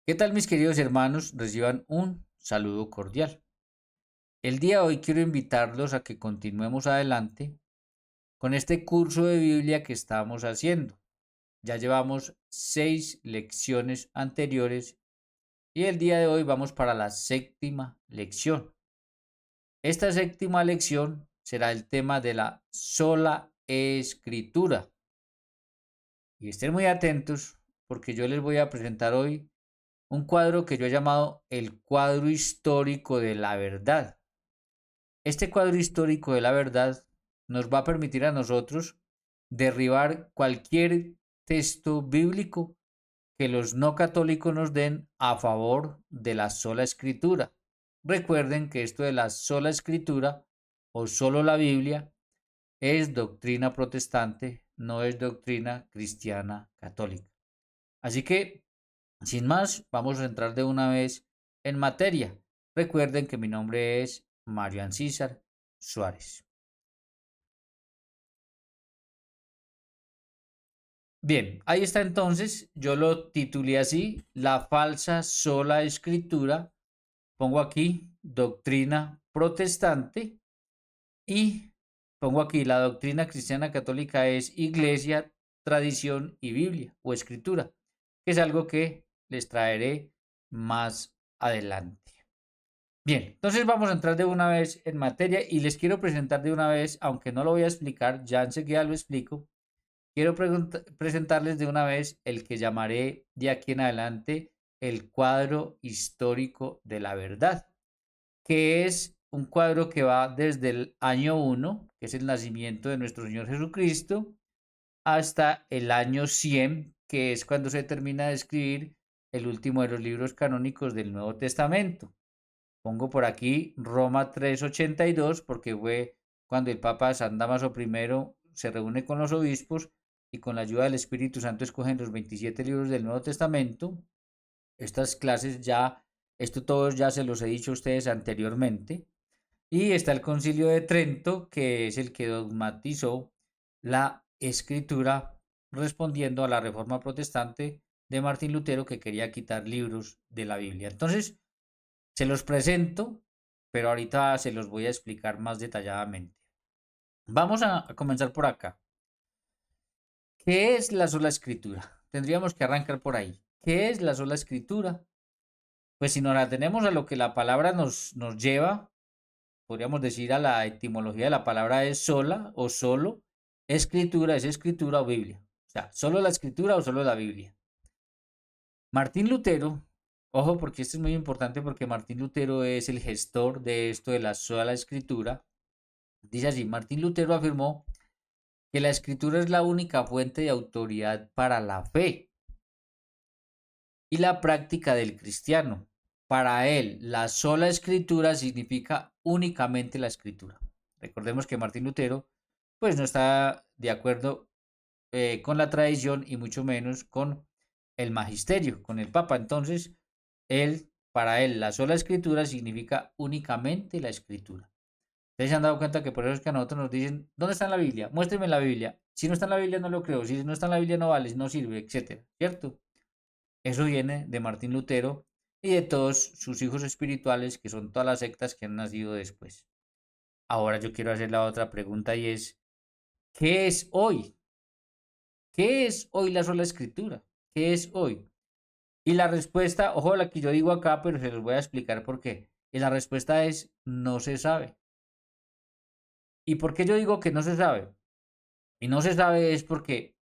¿Qué tal, mis queridos hermanos? Reciban un saludo cordial. El día de hoy quiero invitarlos a que continuemos adelante con este curso de Biblia que estamos haciendo. Ya llevamos 6 lecciones anteriores y el día de hoy vamos para la séptima lección. Esta séptima lección será el tema de la sola escritura. Y estén muy atentos porque yo les voy a presentar hoy un cuadro que yo he llamado el cuadro histórico de la verdad. Este cuadro histórico de la verdad nos va a permitir a nosotros derribar cualquier texto bíblico que los no católicos nos den a favor de la sola escritura. Recuerden que esto de la sola escritura o solo la Biblia es doctrina protestante, no es doctrina cristiana católica. Así que, sin más, vamos a entrar de una vez en materia. Recuerden que mi nombre es Mario Ancísar Suárez. Bien, ahí está entonces, yo lo titulé así, la falsa sola escritura. Pongo aquí doctrina protestante y pongo aquí la doctrina cristiana católica es iglesia, tradición y Biblia o escritura, que es algo que les traeré más adelante. Bien, entonces vamos a entrar de una vez en materia y les quiero presentar de una vez, aunque no lo voy a explicar, ya enseguida lo explico. Quiero presentarles de una vez el que llamaré de aquí en adelante el cuadro histórico de la verdad, que es un cuadro que va desde el año 1, que es el nacimiento de nuestro Señor Jesucristo, hasta el año 100, que es cuando se termina de escribir el último de los libros canónicos del Nuevo Testamento. Pongo por aquí Roma 382 porque fue cuando el Papa San Damaso I se reúne con los obispos y con la ayuda del Espíritu Santo escogen los 27 libros del Nuevo Testamento. Estas clases ya, esto todos ya se los he dicho a ustedes anteriormente. Y está el Concilio de Trento, que es el que dogmatizó la escritura respondiendo a la reforma protestante de Martín Lutero que quería quitar libros de la Biblia. Entonces, se los presento, pero ahorita se los voy a explicar más detalladamente. Vamos a comenzar por acá. ¿Qué es la sola escritura? Tendríamos que arrancar por ahí. ¿Qué es la sola escritura? Pues si nos atenemos a lo que la palabra nos lleva, podríamos decir a la etimología de la palabra es sola o solo, escritura es escritura o Biblia. O sea, solo la escritura o solo la Biblia. Martín Lutero, ojo porque esto es muy importante porque Martín Lutero es el gestor de esto de la sola escritura. Dice así, Martín Lutero afirmó que la escritura es la única fuente de autoridad para la fe y la práctica del cristiano. Para él, la sola escritura significa únicamente la escritura. Recordemos que Martín Lutero pues no está de acuerdo con la tradición y mucho menos con el magisterio, con el Papa. Entonces, para él, la sola escritura significa únicamente la escritura. Ustedes se han dado cuenta que por eso es que a nosotros nos dicen, ¿dónde está en la Biblia? Muéstreme la Biblia. Si no está en la Biblia, no lo creo. Si no está en la Biblia, no vale, no sirve, etcétera. ¿Cierto? Eso viene de Martín Lutero y de todos sus hijos espirituales, que son todas las sectas que han nacido después. Ahora yo quiero hacer la otra pregunta y es, ¿qué es hoy? ¿Qué es hoy la sola escritura? ¿Qué es hoy? Y la respuesta, ojo la que yo digo acá, pero se los voy a explicar por qué. Y la respuesta es, no se sabe. ¿Y por qué yo digo que no se sabe? Y no se sabe es porque,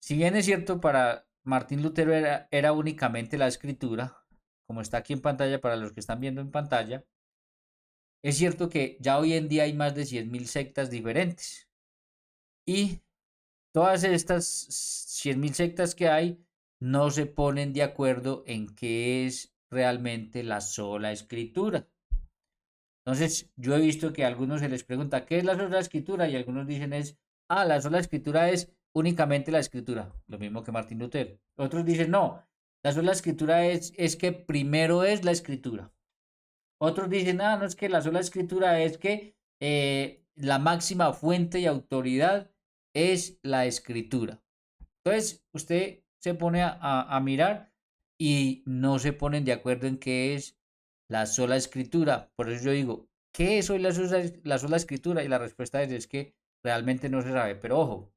si bien es cierto, para Martín Lutero era únicamente la escritura, como está aquí en pantalla para los que están viendo en pantalla, es cierto que ya hoy en día hay más de 100.000 sectas diferentes. Y todas estas 100.000 sectas que hay no se ponen de acuerdo en qué es realmente la sola escritura. Entonces, yo he visto que a algunos se les pregunta, ¿qué es la sola escritura? Y algunos dicen la sola escritura es únicamente la escritura, lo mismo que Martín Lutero. Otros dicen, no, la sola escritura es que primero es la escritura. Otros dicen, no es que la sola escritura es que la máxima fuente y autoridad es la escritura. Entonces, usted se pone a mirar y no se ponen de acuerdo en qué es la sola escritura. Por eso yo digo, ¿qué es hoy la sola escritura? Y la respuesta es que realmente no se sabe. Pero ojo,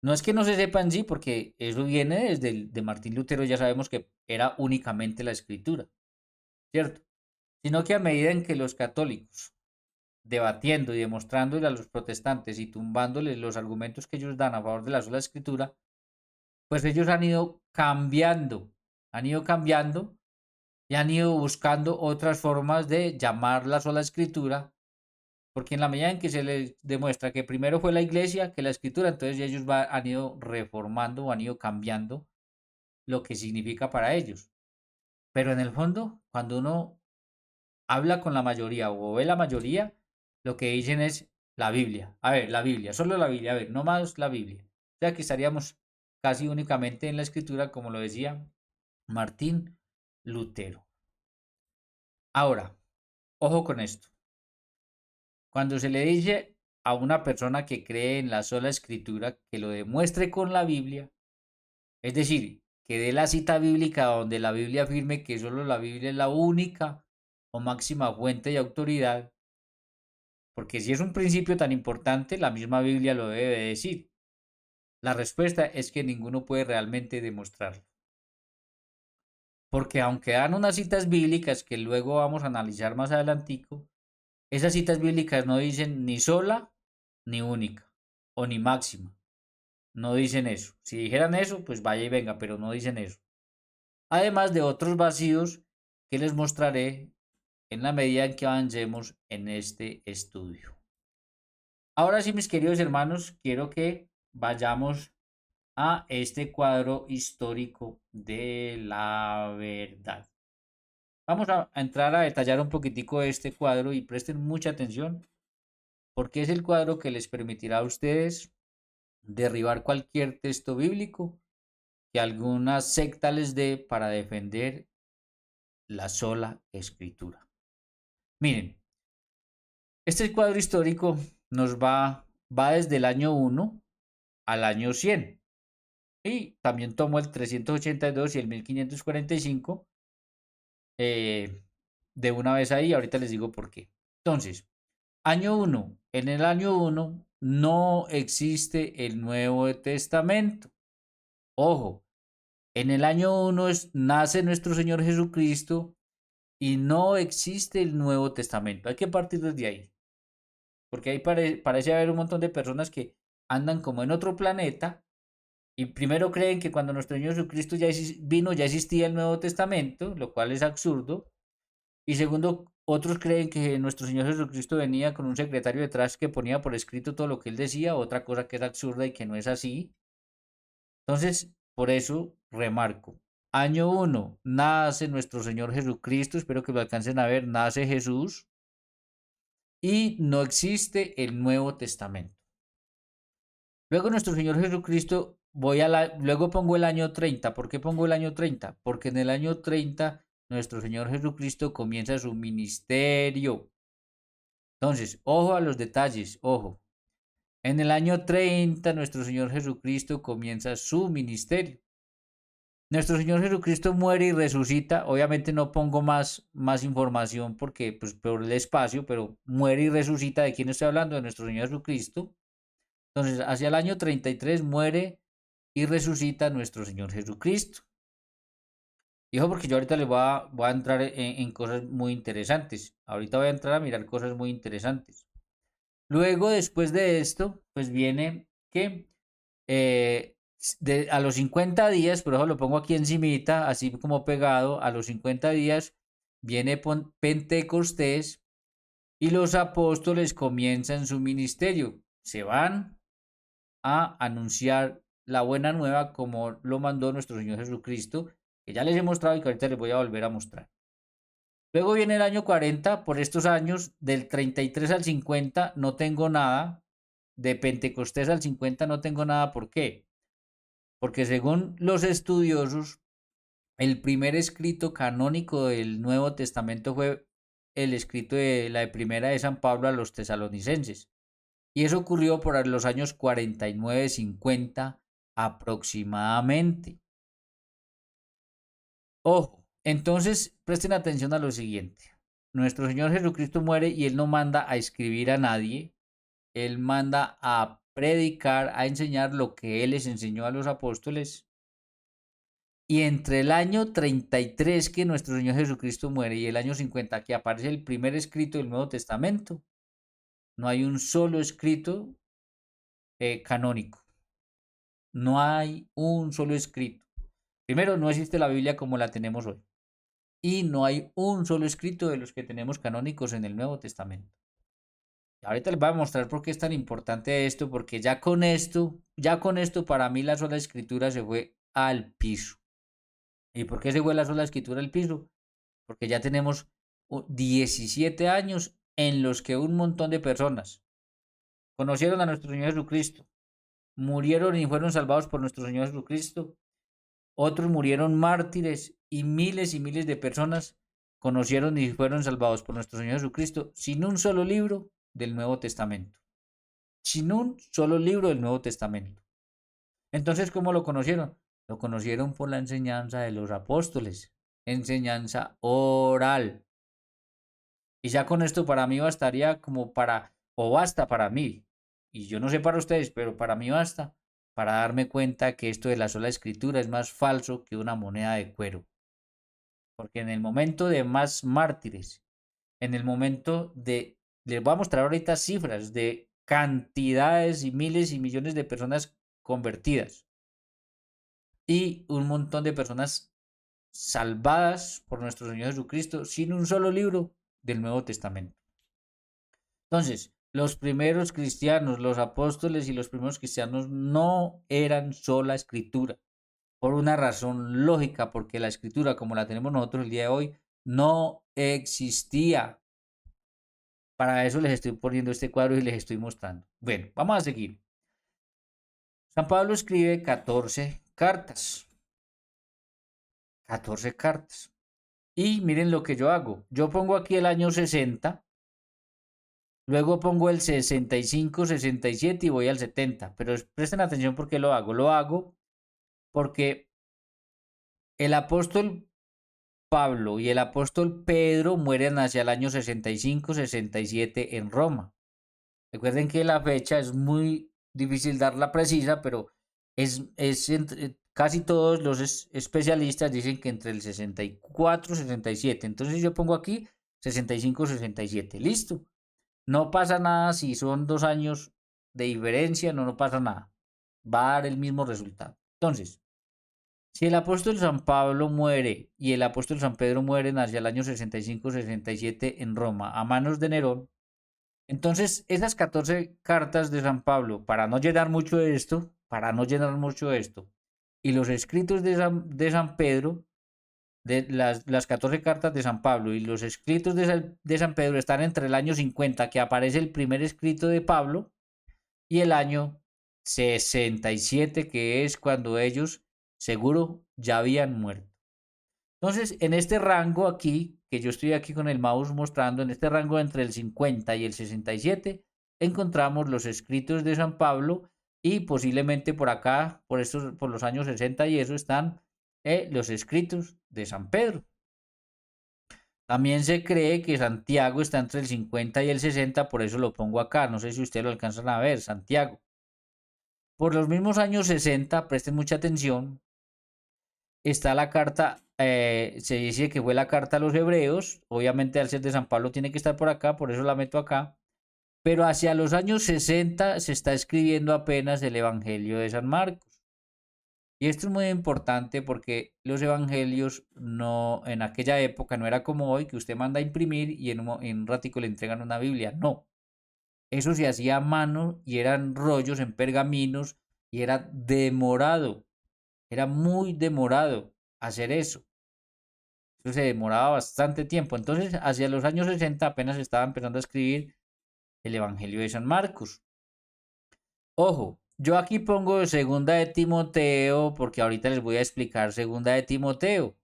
no es que no se sepa en sí, porque eso viene desde de Martín Lutero, ya sabemos que era únicamente la escritura, ¿cierto? Sino que a medida en que los católicos, debatiendo y demostrándole a los protestantes y tumbándoles los argumentos que ellos dan a favor de la sola escritura, pues ellos han ido cambiando y han ido buscando otras formas de llamar la sola escritura, porque en la medida en que se les demuestra que primero fue la iglesia que la escritura, entonces ellos han ido reformando o han ido cambiando lo que significa para ellos. Pero en el fondo, cuando uno habla con la mayoría o ve la mayoría, lo que dicen es la Biblia. A ver, la Biblia, solo la Biblia, a ver, no más la Biblia. O sea que estaríamos casi únicamente en la escritura, como lo decía Martín Lutero. Ahora, ojo con esto. Cuando se le dice a una persona que cree en la sola escritura que lo demuestre con la Biblia, es decir, que dé la cita bíblica donde la Biblia afirme que solo la Biblia es la única o máxima fuente de autoridad, porque si es un principio tan importante, la misma Biblia lo debe decir. La respuesta es que ninguno puede realmente demostrarlo. Porque aunque dan unas citas bíblicas que luego vamos a analizar más adelantico, esas citas bíblicas no dicen ni sola ni única o ni máxima. No dicen eso. Si dijeran eso, pues vaya y venga, pero no dicen eso. Además de otros vacíos que les mostraré en la medida en que avancemos en este estudio. Ahora sí, mis queridos hermanos, quiero que vayamos a este cuadro histórico de la verdad. Vamos a entrar a detallar un poquitico este cuadro y presten mucha atención porque es el cuadro que les permitirá a ustedes derribar cualquier texto bíblico que alguna secta les dé para defender la sola escritura. Miren, este cuadro histórico va desde el año 1 al año 100 y también tomo el 382 y el 1545 de una vez ahí, ahorita les digo por qué. Entonces, año 1, en el año 1 no existe el Nuevo Testamento. Ojo, en el año 1 nace nuestro Señor Jesucristo y no existe el Nuevo Testamento. Hay que partir desde ahí, porque ahí parece haber un montón de personas que andan como en otro planeta y primero creen que cuando nuestro Señor Jesucristo vino ya existía el Nuevo Testamento, lo cual es absurdo. Y segundo, otros creen que nuestro Señor Jesucristo venía con un secretario detrás que ponía por escrito todo lo que él decía, otra cosa que es absurda y que no es así. Entonces, por eso remarco, año 1, nace nuestro Señor Jesucristo, espero que lo alcancen a ver, nace Jesús y no existe el Nuevo Testamento. Luego nuestro Señor Jesucristo, luego pongo el año 30. ¿Por qué pongo el año 30? Porque en el año 30 nuestro Señor Jesucristo comienza su ministerio. Entonces, ojo a los detalles, ojo. En el año 30 nuestro Señor Jesucristo comienza su ministerio. Nuestro Señor Jesucristo muere y resucita. Obviamente no pongo más información porque, pues, por el espacio, pero muere y resucita. ¿De quién estoy hablando? De nuestro Señor Jesucristo. Entonces, hacia el año 33 muere y resucita nuestro Señor Jesucristo. Hijo, porque yo ahorita voy a entrar en cosas muy interesantes. Ahorita voy a entrar a mirar cosas muy interesantes. Luego, después de esto, pues viene que a los 50 días, por eso lo pongo aquí encimita, así como pegado, a los 50 días viene Pentecostés y los apóstoles comienzan su ministerio. Se van a anunciar la buena nueva como lo mandó nuestro Señor Jesucristo, que ya les he mostrado y que ahorita les voy a volver a mostrar. Luego viene el año 40, por estos años, del 33 al 50 no tengo nada, de Pentecostés al 50 no tengo nada, ¿por qué? Porque según los estudiosos, el primer escrito canónico del Nuevo Testamento fue el escrito de la primera de San Pablo a los tesalonicenses. Y eso ocurrió por los años 49-50 aproximadamente. Ojo, entonces presten atención a lo siguiente. Nuestro Señor Jesucristo muere y Él no manda a escribir a nadie, Él manda a predicar, a enseñar lo que Él les enseñó a los apóstoles. Y entre el año 33 que nuestro Señor Jesucristo muere y el año 50 que aparece el primer escrito del Nuevo Testamento, no hay un solo escrito canónico. No hay un solo escrito. Primero, no existe la Biblia como la tenemos hoy. Y no hay un solo escrito de los que tenemos canónicos en el Nuevo Testamento. Ahorita les voy a mostrar por qué es tan importante esto, porque ya con esto para mí la sola escritura se fue al piso. ¿Y por qué se fue la sola escritura al piso? Porque ya tenemos 17 años en los que un montón de personas conocieron a nuestro Señor Jesucristo, murieron y fueron salvados por nuestro Señor Jesucristo, otros murieron mártires y miles de personas conocieron y fueron salvados por nuestro Señor Jesucristo sin un solo libro del Nuevo Testamento. Sin un solo libro del Nuevo Testamento. Entonces, ¿cómo lo conocieron? Lo conocieron por la enseñanza de los apóstoles, enseñanza oral. Y ya con esto para mí bastaría como para, o basta para mí, y yo no sé para ustedes, pero para mí basta, para darme cuenta que esto de la sola escritura es más falso que una moneda de cuero. Porque en el momento de más mártires, en el momento de, les voy a mostrar ahorita cifras de cantidades y miles y millones de personas convertidas y un montón de personas salvadas por nuestro Señor Jesucristo sin un solo libro del Nuevo Testamento. Entonces, los primeros cristianos, los apóstoles y los primeros cristianos no eran sola escritura, por una razón lógica, porque la escritura como la tenemos nosotros el día de hoy no existía. Para eso les estoy poniendo este cuadro y les estoy mostrando. Bueno, vamos a seguir. San Pablo escribe 14 cartas. 14 cartas. Y miren lo que yo hago. Yo pongo aquí el año 60, luego pongo el 65, 67 y voy al 70. Pero presten atención por qué lo hago. Lo hago porque el apóstol Pablo y el apóstol Pedro mueren hacia el año 65, 67 en Roma. Recuerden que la fecha es muy difícil darla precisa, pero casi todos los especialistas dicen que entre el 64 y 67. Entonces yo pongo aquí 65, 67. Listo. No pasa nada si son 2 años de diferencia, no pasa nada. Va a dar el mismo resultado. Entonces, si el apóstol San Pablo muere y el apóstol San Pedro mueren hacia el año 65-67 en Roma a manos de Nerón, entonces esas 14 cartas de San Pablo, para no llenar mucho esto, y los escritos de San Pedro, de las 14 cartas de San Pablo y los escritos de San Pedro están entre el año 50, que aparece el primer escrito de Pablo, y el año 67, que es cuando ellos seguro ya habían muerto. Entonces, en este rango aquí, que yo estoy aquí con el mouse mostrando, en este rango entre el 50 y el 67, encontramos los escritos de San Pablo y posiblemente por acá, por los años 60 y eso, están los escritos de San Pedro. También se cree que Santiago está entre el 50 y el 60, por eso lo pongo acá. No sé si ustedes lo alcanzan a ver, Santiago. Por los mismos años 60, presten mucha atención, está la carta, se dice que fue la carta a los hebreos, obviamente al ser de San Pablo tiene que estar por acá, por eso la meto acá, pero hacia los años 60 se está escribiendo apenas el Evangelio de San Marcos. Y esto es muy importante porque los evangelios no, en aquella época no era como hoy, que usted manda a imprimir y en un ratico le entregan una Biblia, no. Eso se hacía a mano y eran rollos en pergaminos y era demorado. Era muy demorado hacer eso. Eso se demoraba bastante tiempo. Entonces, hacia los años 60 apenas estaba empezando a escribir el Evangelio de San Marcos. Ojo, yo aquí pongo segunda de Timoteo porque ahorita les voy a explicar segunda de Timoteo,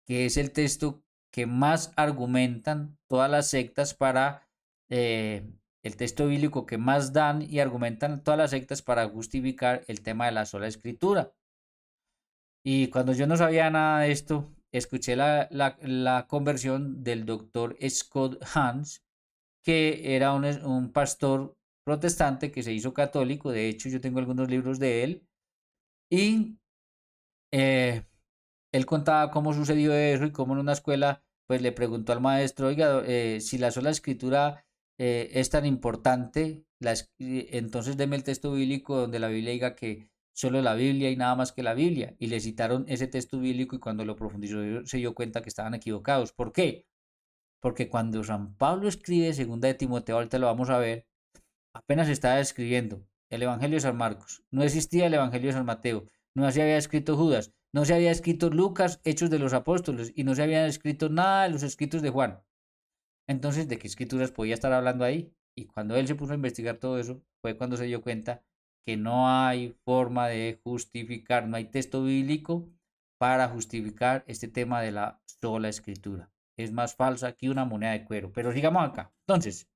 que es el texto que más argumentan todas las sectas para, el texto bíblico que más dan y argumentan todas las sectas para justificar el tema de la sola escritura. Y cuando yo no sabía nada de esto, escuché la conversión del doctor Scott Hans, que era un pastor protestante que se hizo católico. De hecho, yo tengo algunos libros de él. Y eh, él contaba cómo sucedió eso y cómo en una escuela pues le preguntó al maestro, oiga, si la sola escritura es tan importante, entonces deme el texto bíblico donde la Biblia diga que solo la Biblia y nada más que la Biblia. Y le citaron ese texto bíblico y cuando lo profundizó se dio cuenta que estaban equivocados. ¿Por qué? Porque cuando San Pablo escribe segunda de Timoteo, ahorita lo vamos a ver, apenas estaba escribiendo el Evangelio de San Marcos, no existía el Evangelio de San Mateo, no se había escrito Judas, no se había escrito Lucas, Hechos de los Apóstoles, y no se habían escrito nada de los escritos de Juan. Entonces, ¿de qué escrituras podía estar hablando ahí? Y cuando él se puso a investigar todo eso, fue cuando se dio cuenta que no hay forma de justificar, no hay texto bíblico para justificar este tema de la sola escritura. Es más falsa que una moneda de cuero. Pero sigamos acá. Entonces,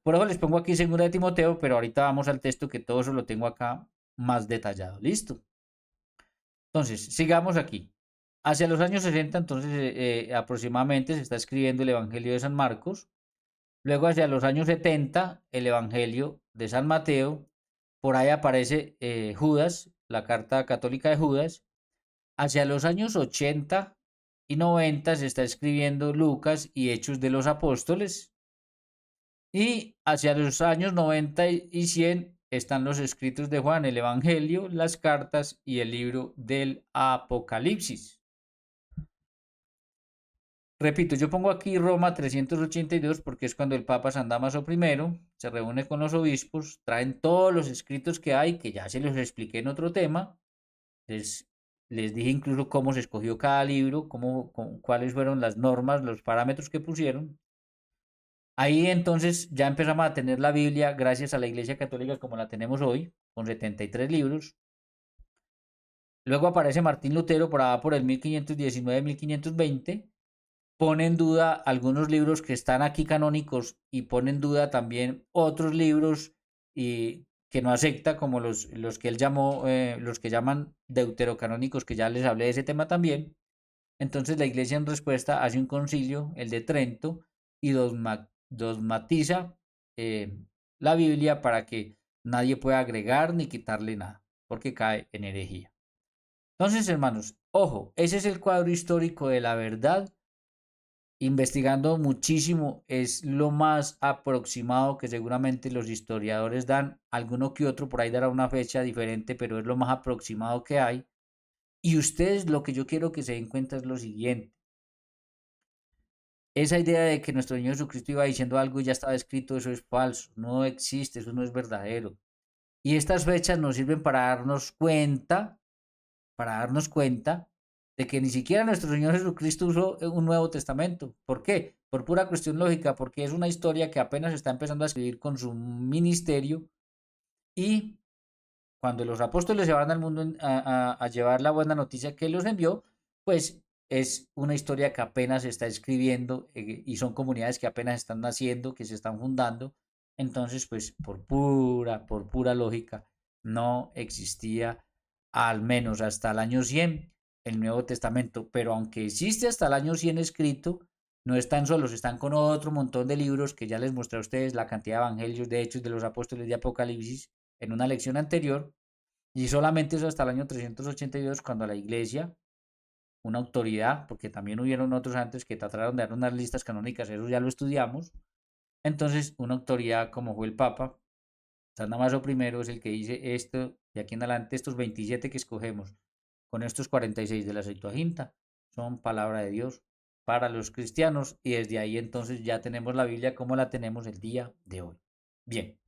por eso les pongo aquí segunda de Timoteo, pero ahorita vamos al texto que todo eso lo tengo acá más detallado. ¿Listo? Entonces, sigamos aquí. Hacia los años 60, entonces, aproximadamente se está escribiendo el Evangelio de San Marcos. Luego, hacia los años 70, el Evangelio de San Mateo. Por ahí aparece Judas, la carta católica de Judas. Hacia los años 80 y 90 se está escribiendo Lucas y Hechos de los Apóstoles. Y hacia los años 90 y 100 están los escritos de Juan, el Evangelio, las cartas y el libro del Apocalipsis. Repito, yo pongo aquí Roma 382 porque es cuando el Papa San Damaso I se reúne con los obispos, traen todos los escritos que hay, que ya se los expliqué en otro tema. Les dije incluso cómo se escogió cada libro, cuáles fueron las normas, los parámetros que pusieron. Ahí entonces ya empezamos a tener la Biblia gracias a la Iglesia Católica como la tenemos hoy, con 73 libros. Luego aparece Martín Lutero por el 1519-1520, pone en duda algunos libros que están aquí canónicos y pone en duda también otros libros que no acepta, como los que él llamó, los que llaman deuterocanónicos, que ya les hablé de ese tema también. Entonces la Iglesia en respuesta hace un concilio, el de Trento, y dogmatiza la Biblia para que nadie pueda agregar ni quitarle nada, porque cae en herejía. Entonces, hermanos, ojo, ese es el cuadro histórico de la verdad. Investigando muchísimo es lo más aproximado que seguramente los historiadores dan. Alguno que otro por ahí dará una fecha diferente, pero es lo más aproximado que hay. Y ustedes lo que yo quiero que se den cuenta es lo siguiente. Esa idea de que nuestro Señor Jesucristo iba diciendo algo y ya estaba escrito, eso es falso, no existe, eso no es verdadero. Y estas fechas nos sirven para darnos cuenta de que ni siquiera nuestro Señor Jesucristo usó un Nuevo Testamento. ¿Por qué? Por pura cuestión lógica, porque es una historia que apenas está empezando a escribir con su ministerio y cuando los apóstoles se van al mundo a llevar la buena noticia que los envió, pues es una historia que apenas se está escribiendo y son comunidades que apenas están naciendo, que se están fundando. Entonces, pues por pura lógica, no existía al menos hasta el año 100 el Nuevo Testamento. Pero aunque existe hasta el año 100 escrito, no están solos, están con otro montón de libros que ya les mostré a ustedes la cantidad de evangelios, de hechos de los apóstoles de Apocalipsis en una lección anterior, y solamente eso hasta el año 382 cuando la iglesia, una autoridad, porque también hubieron otros antes que trataron de dar unas listas canónicas, eso ya lo estudiamos, entonces una autoridad como fue el Papa, San Damaso I es el que dice esto, de aquí en adelante estos 27 que escogemos, con estos 46 de la Septuaginta, son palabra de Dios para los cristianos, y desde ahí entonces ya tenemos la Biblia como la tenemos el día de hoy. Bien,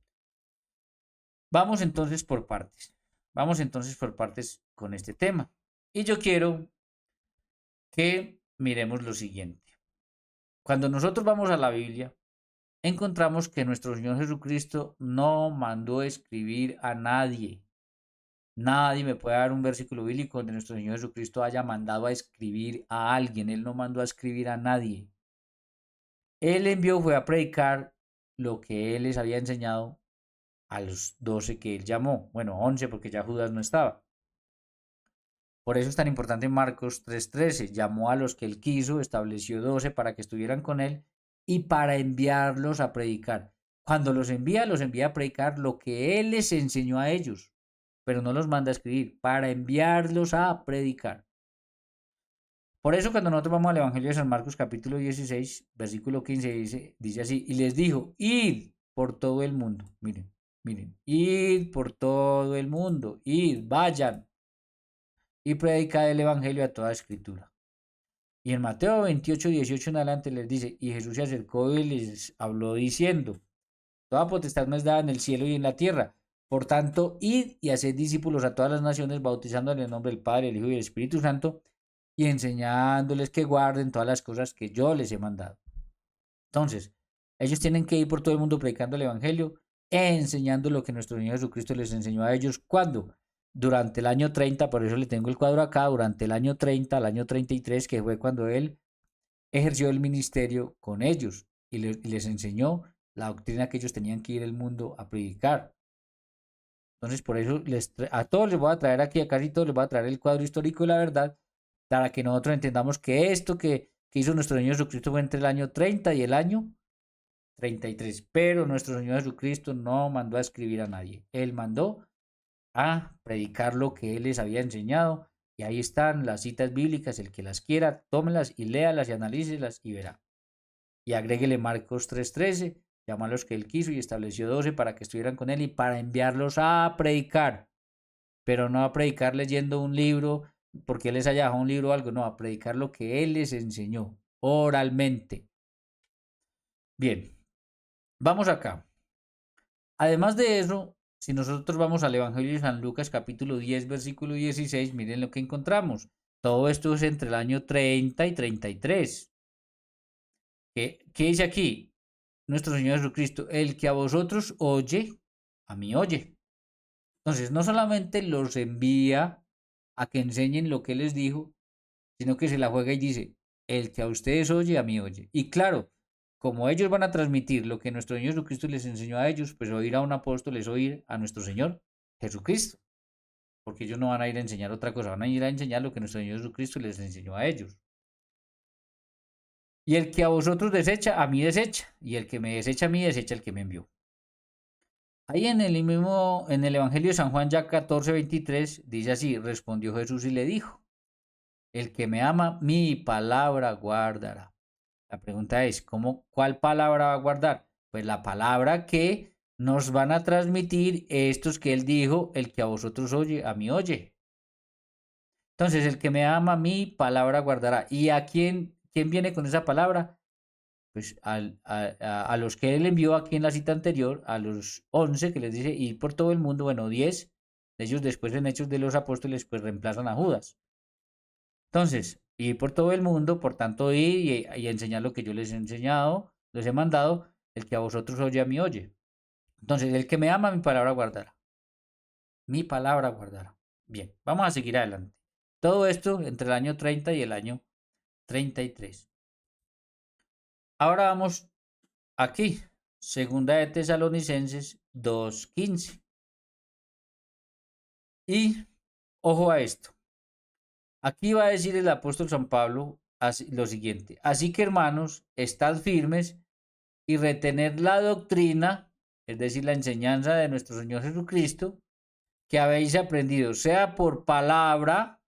vamos entonces por partes. Vamos entonces por partes con este tema. Y yo quiero que miremos lo siguiente. Cuando nosotros vamos a la Biblia, encontramos que nuestro Señor Jesucristo no mandó escribir a nadie. Nadie me puede dar un versículo bíblico donde nuestro Señor Jesucristo haya mandado a escribir a alguien. Él no mandó a escribir a nadie. Él envió, fue a predicar lo que Él les había enseñado a los 12 que Él llamó. Bueno, 11 porque ya Judas no estaba. Por eso es tan importante Marcos 3:13. Llamó a los que él quiso, estableció 12 para que estuvieran con él y para enviarlos a predicar. Cuando los envía a predicar lo que él les enseñó a ellos, pero no los manda a escribir, para enviarlos a predicar. Por eso cuando nosotros vamos al Evangelio de San Marcos capítulo 16, versículo 15, dice así, y les dijo, id por todo el mundo, miren, id por todo el mundo, id, vayan, y predicad el Evangelio a toda escritura. Y en Mateo 28:18 en adelante les dice, y Jesús se acercó y les habló diciendo, toda potestad me es dada en el cielo y en la tierra. Por tanto, id y haced discípulos a todas las naciones, bautizándoles en el nombre del Padre, el Hijo y el Espíritu Santo, y enseñándoles que guarden todas las cosas que yo les he mandado. Entonces, ellos tienen que ir por todo el mundo predicando el Evangelio, enseñando lo que nuestro Señor Jesucristo les enseñó a ellos. ¿Cuándo? Durante el año 30, por eso le tengo el cuadro acá, durante el año 30, el año 33, que fue cuando él ejerció el ministerio con ellos y les enseñó la doctrina que ellos tenían que ir al mundo a predicar. Entonces, por eso a todos les voy a traer aquí, a casi todos les voy a traer el cuadro histórico de la verdad, para que nosotros entendamos que esto que hizo nuestro Señor Jesucristo fue entre el año 30 y el año 33. Pero nuestro Señor Jesucristo no mandó a escribir a nadie. Él mandó a predicar lo que Él les había enseñado. Y ahí están las citas bíblicas. El que las quiera, tómelas y léalas y analícelas y verá. Y agréguele Marcos 3:13. Llamó a los que Él quiso y estableció 12 para que estuvieran con Él y para enviarlos a predicar. Pero no a predicar leyendo un libro porque Él les haya dejado un libro o algo. No, a predicar lo que Él les enseñó oralmente. Bien, vamos acá. Además de eso, si nosotros vamos al Evangelio de San Lucas capítulo 10, versículo 16, miren lo que encontramos. Todo esto es entre el año 30 y 33. ¿Qué dice aquí? Nuestro Señor Jesucristo, el que a vosotros oye, a mí oye. Entonces, no solamente los envía a que enseñen lo que les dijo, sino que se la juega y dice, el que a ustedes oye, a mí oye. Y claro, como ellos van a transmitir lo que nuestro Señor Jesucristo les enseñó a ellos, pues oír a un apóstol es oír a nuestro Señor Jesucristo. Porque ellos no van a ir a enseñar otra cosa, van a ir a enseñar lo que nuestro Señor Jesucristo les enseñó a ellos. Y el que a vosotros desecha, a mí desecha. Y el que me desecha a mí, desecha al que me envió. Ahí en el Evangelio de San Juan ya 14:23 dice así, respondió Jesús y le dijo, el que me ama, mi palabra guardará. La pregunta es, ¿cuál palabra va a guardar? Pues la palabra que nos van a transmitir estos que él dijo, el que a vosotros oye, a mí oye. Entonces, el que me ama, mi palabra guardará. ¿Y a quién viene con esa palabra? Pues a los que él envió aquí en la cita anterior, a los 11 que les dice ir por todo el mundo, bueno, 10, ellos después en Hechos de los Apóstoles pues reemplazan a Judas. Entonces, ir por todo el mundo, por tanto ir y enseñar lo que yo les he enseñado, les he mandado, el que a vosotros oye, a mí oye. Entonces, el que me ama, mi palabra guardará. Mi palabra guardará. Bien, vamos a seguir adelante. Todo esto entre el año 30 y el año 33. Ahora vamos aquí, segunda de Tesalonicenses 2:15. Y ojo a esto. Aquí va a decir el apóstol San Pablo lo siguiente. Así que hermanos, estad firmes y retener la doctrina, es decir, la enseñanza de nuestro Señor Jesucristo, que habéis aprendido, sea por palabra,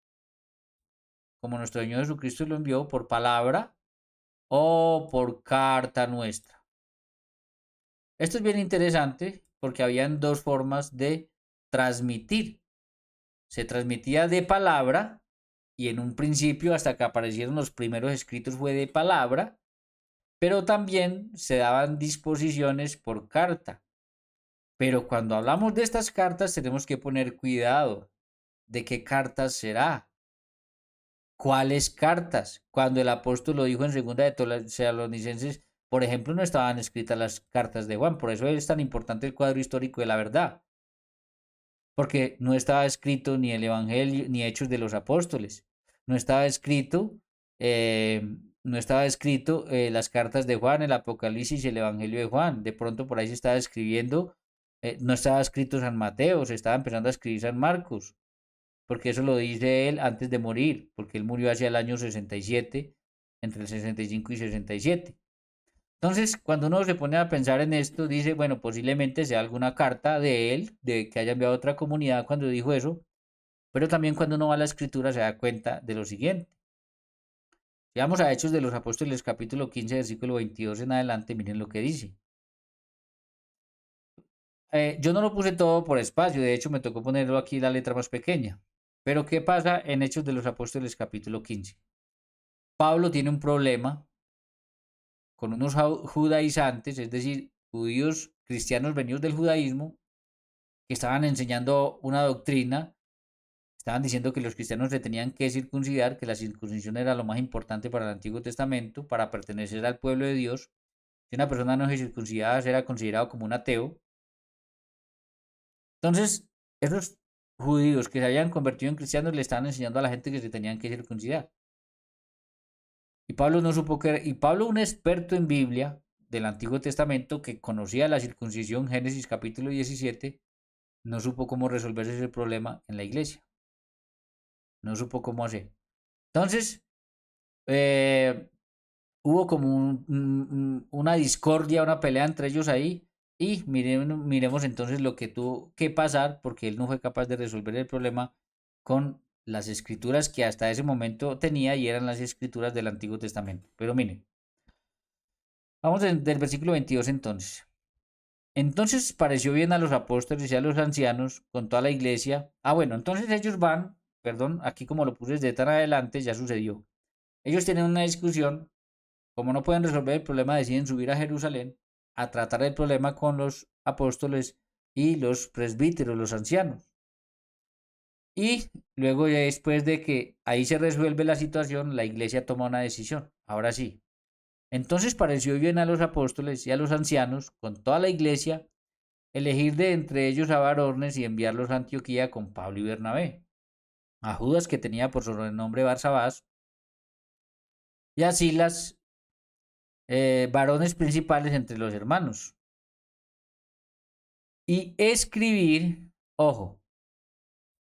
como nuestro Señor Jesucristo lo envió, por palabra, o por carta nuestra. Esto es bien interesante porque habían dos formas de transmitir. Se transmitía de palabra y en un principio hasta que aparecieron los primeros escritos fue de palabra, pero también se daban disposiciones por carta. Pero cuando hablamos de estas cartas tenemos que poner cuidado de qué cartas será. ¿Cuáles cartas? Cuando el apóstol lo dijo en segunda de Tesalonicenses, por ejemplo, no estaban escritas las cartas de Juan. Por eso es tan importante el cuadro histórico de la verdad. Porque no estaba escrito ni el Evangelio ni Hechos de los Apóstoles. No estaba escrito, las cartas de Juan, el Apocalipsis y el Evangelio de Juan. De pronto por ahí se estaba escribiendo, no estaba escrito San Mateo, se estaba empezando a escribir San Marcos. porque eso lo dice él antes de morir, porque él murió hacia el año 67, entre el 65 y 67. Entonces, cuando uno se pone a pensar en esto, dice, bueno, posiblemente sea alguna carta de él, de que haya enviado a otra comunidad cuando dijo eso, pero también cuando uno va a la escritura se da cuenta de lo siguiente. Si vamos a Hechos de los Apóstoles, capítulo 15, versículo 22 en adelante, miren lo que dice. Yo no lo puse todo por espacio, de hecho me tocó ponerlo aquí la letra más pequeña. Pero ¿qué pasa en Hechos de los Apóstoles, capítulo 15? Pablo tiene un problema con unos judaizantes, es decir, judíos cristianos venidos del judaísmo, que estaban enseñando una doctrina, estaban diciendo que los cristianos se tenían que circuncidar, que la circuncisión era lo más importante para el Antiguo Testamento, para pertenecer al pueblo de Dios. Si una persona no se circuncidaba, era considerado como un ateo. Entonces, esos judíos que se habían convertido en cristianos le estaban enseñando a la gente que se tenían que circuncidar. Y Pablo no supo y Pablo, un experto en Biblia del Antiguo Testamento que conocía la circuncisión, Génesis capítulo 17, no supo cómo resolver ese problema en la iglesia. No supo cómo hacer. Entonces, eh, hubo como una discordia, una pelea entre ellos ahí. Y miremos entonces lo que tuvo que pasar, porque él no fue capaz de resolver el problema con las escrituras que hasta ese momento tenía y eran las escrituras del Antiguo Testamento. Pero miren, vamos del versículo 22 entonces. Entonces pareció bien a los apóstoles y a los ancianos con toda la iglesia. Bueno, entonces ellos van, perdón, aquí como lo puse desde tan adelante, ya sucedió. Ellos tienen una discusión, como no pueden resolver el problema, deciden subir a Jerusalén a tratar el problema con los apóstoles y los presbíteros, los ancianos. Y luego ya después de que ahí se resuelve la situación, la iglesia toma una decisión. Ahora sí. Entonces pareció bien a los apóstoles y a los ancianos, con toda la iglesia, elegir de entre ellos a varones y enviarlos a Antioquía con Pablo y Bernabé, a Judas que tenía por sobrenombre Barsabás, y a Silas, varones principales entre los hermanos. Y escribir, ojo,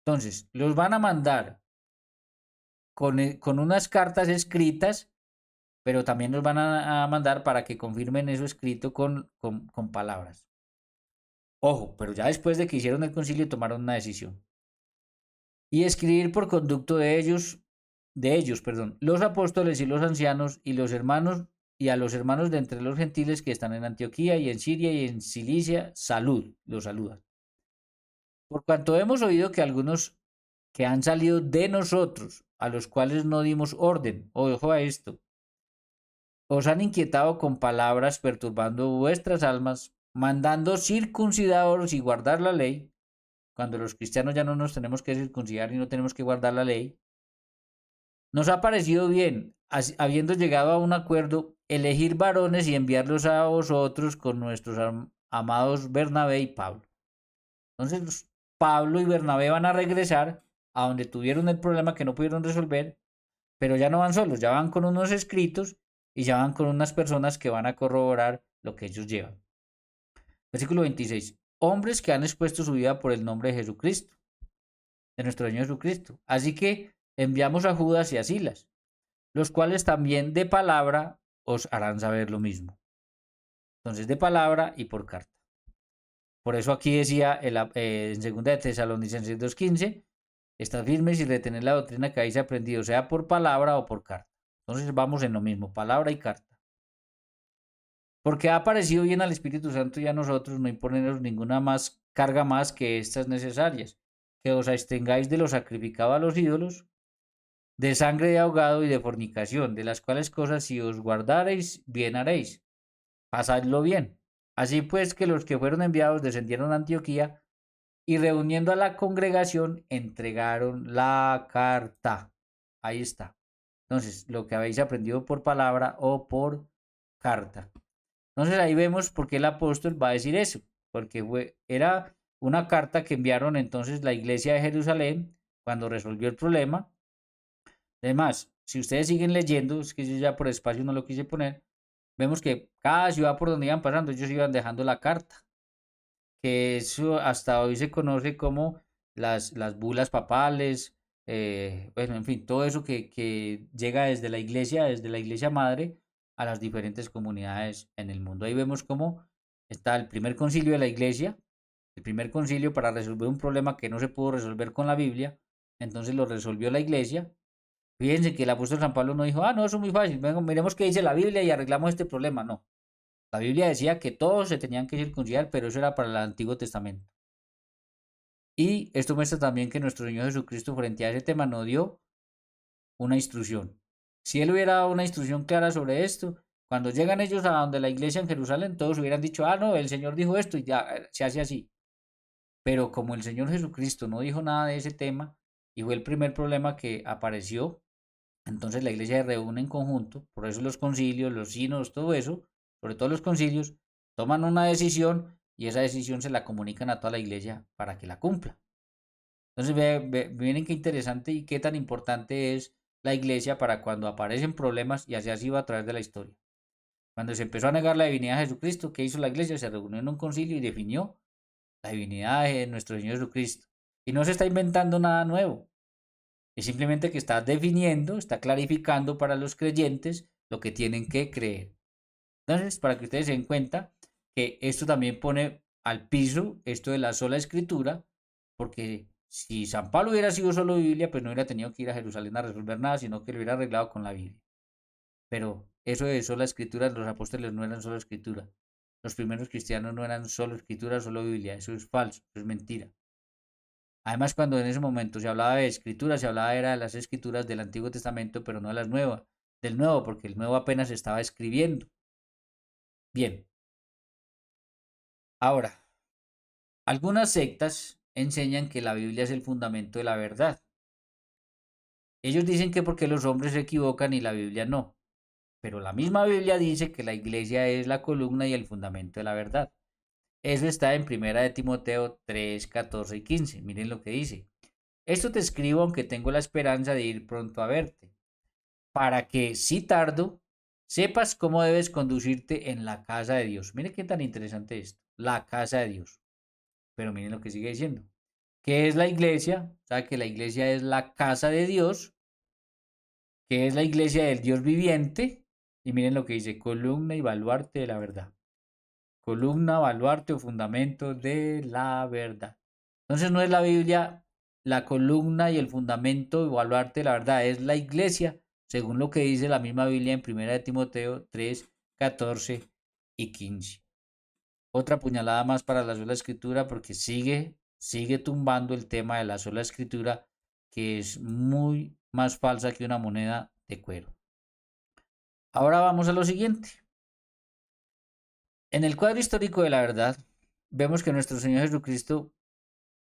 entonces los van a mandar con unas cartas escritas, pero también los van a mandar para que confirmen eso escrito con palabras. Ojo, pero ya después de que hicieron el concilio tomaron una decisión. Y escribir por conducto de ellos, perdón, los apóstoles y los ancianos y los hermanos y a los hermanos de entre los gentiles que están en Antioquía y en Siria y en Cilicia, salud, los saludan. Por cuanto hemos oído que algunos que han salido de nosotros, a los cuales no dimos orden, ojo a esto, os han inquietado con palabras perturbando vuestras almas, mandando circuncidaros y guardar la ley, cuando los cristianos ya no nos tenemos que circuncidar y no tenemos que guardar la ley. Nos ha parecido bien, habiendo llegado a un acuerdo, elegir varones y enviarlos a vosotros con nuestros amados Bernabé y Pablo. Entonces, Pablo y Bernabé van a regresar a donde tuvieron el problema que no pudieron resolver, pero ya no van solos, ya van con unos escritos y ya van con unas personas que van a corroborar lo que ellos llevan. Versículo 26. Hombres que han expuesto su vida por el nombre de Jesucristo, de nuestro Señor Jesucristo. Así que enviamos a Judas y a Silas, los cuales también de palabra os harán saber lo mismo. Entonces, de palabra y por carta. Por eso aquí decía en 2 de Tesalonicenses 2:15, estad firmes y retener la doctrina que habéis aprendido, sea por palabra o por carta. Entonces vamos en lo mismo, palabra y carta. Porque ha parecido bien al Espíritu Santo y a nosotros no imponernos ninguna más carga más que estas necesarias, que os abstengáis de lo sacrificado a los ídolos, de sangre de ahogado y de fornicación, de las cuales cosas si os guardareis, bien haréis. Pasadlo bien. Así pues que los que fueron enviados descendieron a Antioquía y reuniendo a la congregación entregaron la carta. Ahí está. Entonces, lo que habéis aprendido por palabra o por carta. Entonces ahí vemos por qué el apóstol va a decir eso, porque era una carta que enviaron entonces la iglesia de Jerusalén cuando resolvió el problema. Además, si ustedes siguen leyendo, es que yo ya por espacio no lo quise poner, vemos que cada ciudad por donde iban pasando, ellos iban dejando la carta, que eso hasta hoy se conoce como las bulas papales, bueno, en fin, todo eso que llega desde la iglesia madre, a las diferentes comunidades en el mundo. Ahí vemos cómo está el primer concilio de la iglesia, el primer concilio para resolver un problema que no se pudo resolver con la Biblia, entonces lo resolvió la iglesia. Fíjense que el apóstol San Pablo no dijo, no, eso es muy fácil, venga, miremos qué dice la Biblia y arreglamos este problema. No, la Biblia decía que todos se tenían que circuncidar, pero eso era para el Antiguo Testamento. Y esto muestra también que nuestro Señor Jesucristo frente a ese tema no dio una instrucción. Si él hubiera dado una instrucción clara sobre esto, cuando llegan ellos a donde la iglesia en Jerusalén, todos hubieran dicho, no, el Señor dijo esto y ya se hace así. Pero como el Señor Jesucristo no dijo nada de ese tema y fue el primer problema que apareció, entonces la iglesia se reúne en conjunto, por eso los concilios, los sínodos, todo eso, sobre todo los concilios, toman una decisión y esa decisión se la comunican a toda la iglesia para que la cumpla. Entonces miren qué interesante y qué tan importante es la iglesia para cuando aparecen problemas y así ha sido a través de la historia. Cuando se empezó a negar la divinidad de Jesucristo, ¿qué hizo la iglesia? Se reunió en un concilio y definió la divinidad de nuestro Señor Jesucristo. Y no se está inventando nada nuevo. Es simplemente que está definiendo, está clarificando para los creyentes lo que tienen que creer. Entonces, para que ustedes se den cuenta que esto también pone al piso esto de la sola escritura, porque si San Pablo hubiera sido solo Biblia, pues no hubiera tenido que ir a Jerusalén a resolver nada, sino que lo hubiera arreglado con la Biblia. Pero eso de sola escritura, los apóstoles no eran solo escritura. Los primeros cristianos no eran solo escritura, solo Biblia. Eso es falso, eso es mentira. Además, cuando en ese momento se hablaba de escritura, se hablaba era de las escrituras del Antiguo Testamento, pero no de las nuevas, del Nuevo, porque el Nuevo apenas se estaba escribiendo. Bien, ahora, algunas sectas enseñan que la Biblia es el fundamento de la verdad. Ellos dicen que porque los hombres se equivocan y la Biblia no. Pero la misma Biblia dice que la iglesia es la columna y el fundamento de la verdad. Eso está en 1 de Timoteo 3, 14 y 15. Miren lo que dice. Esto te escribo aunque tengo la esperanza de ir pronto a verte, para que, si tardo, sepas cómo debes conducirte en la casa de Dios. Miren qué tan interesante esto. La casa de Dios. Pero miren lo que sigue diciendo. ¿Qué es la iglesia? O sea, que la iglesia es la casa de Dios, que es la iglesia del Dios viviente. Y miren lo que dice, columna y baluarte de la verdad. Columna, baluarte o fundamento de la verdad. Entonces no es la Biblia la columna y el fundamento y baluarte de la verdad, es la iglesia, según lo que dice la misma Biblia en 1 de Timoteo 3, 14 y 15. Otra puñalada más para la sola escritura porque sigue tumbando el tema de la sola escritura, que es muy más falsa que una moneda de cuero. Ahora vamos a lo siguiente. En el cuadro histórico de la verdad, vemos que nuestro Señor Jesucristo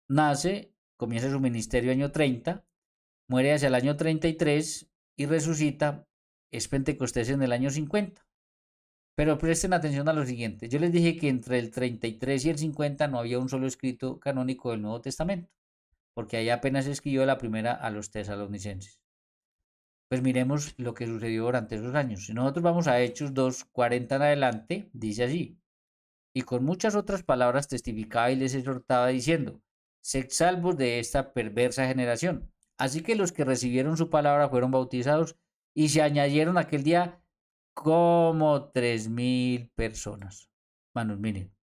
nace, comienza su ministerio año 30, muere hacia el año 33 y resucita, es Pentecostés en el año 50. Pero presten atención a lo siguiente. Yo les dije que entre el 33 y el 50 no había un solo escrito canónico del Nuevo Testamento, porque ahí apenas se escribió la primera a los tesalonicenses. Pues miremos lo que sucedió durante esos años. Si nosotros vamos a Hechos 2, 40 en adelante, dice así. Y con muchas otras palabras testificaba y les exhortaba diciendo, sed salvos de esta perversa generación. Así que los que recibieron su palabra fueron bautizados y se añadieron aquel día como 3,000 personas. Manos, miren.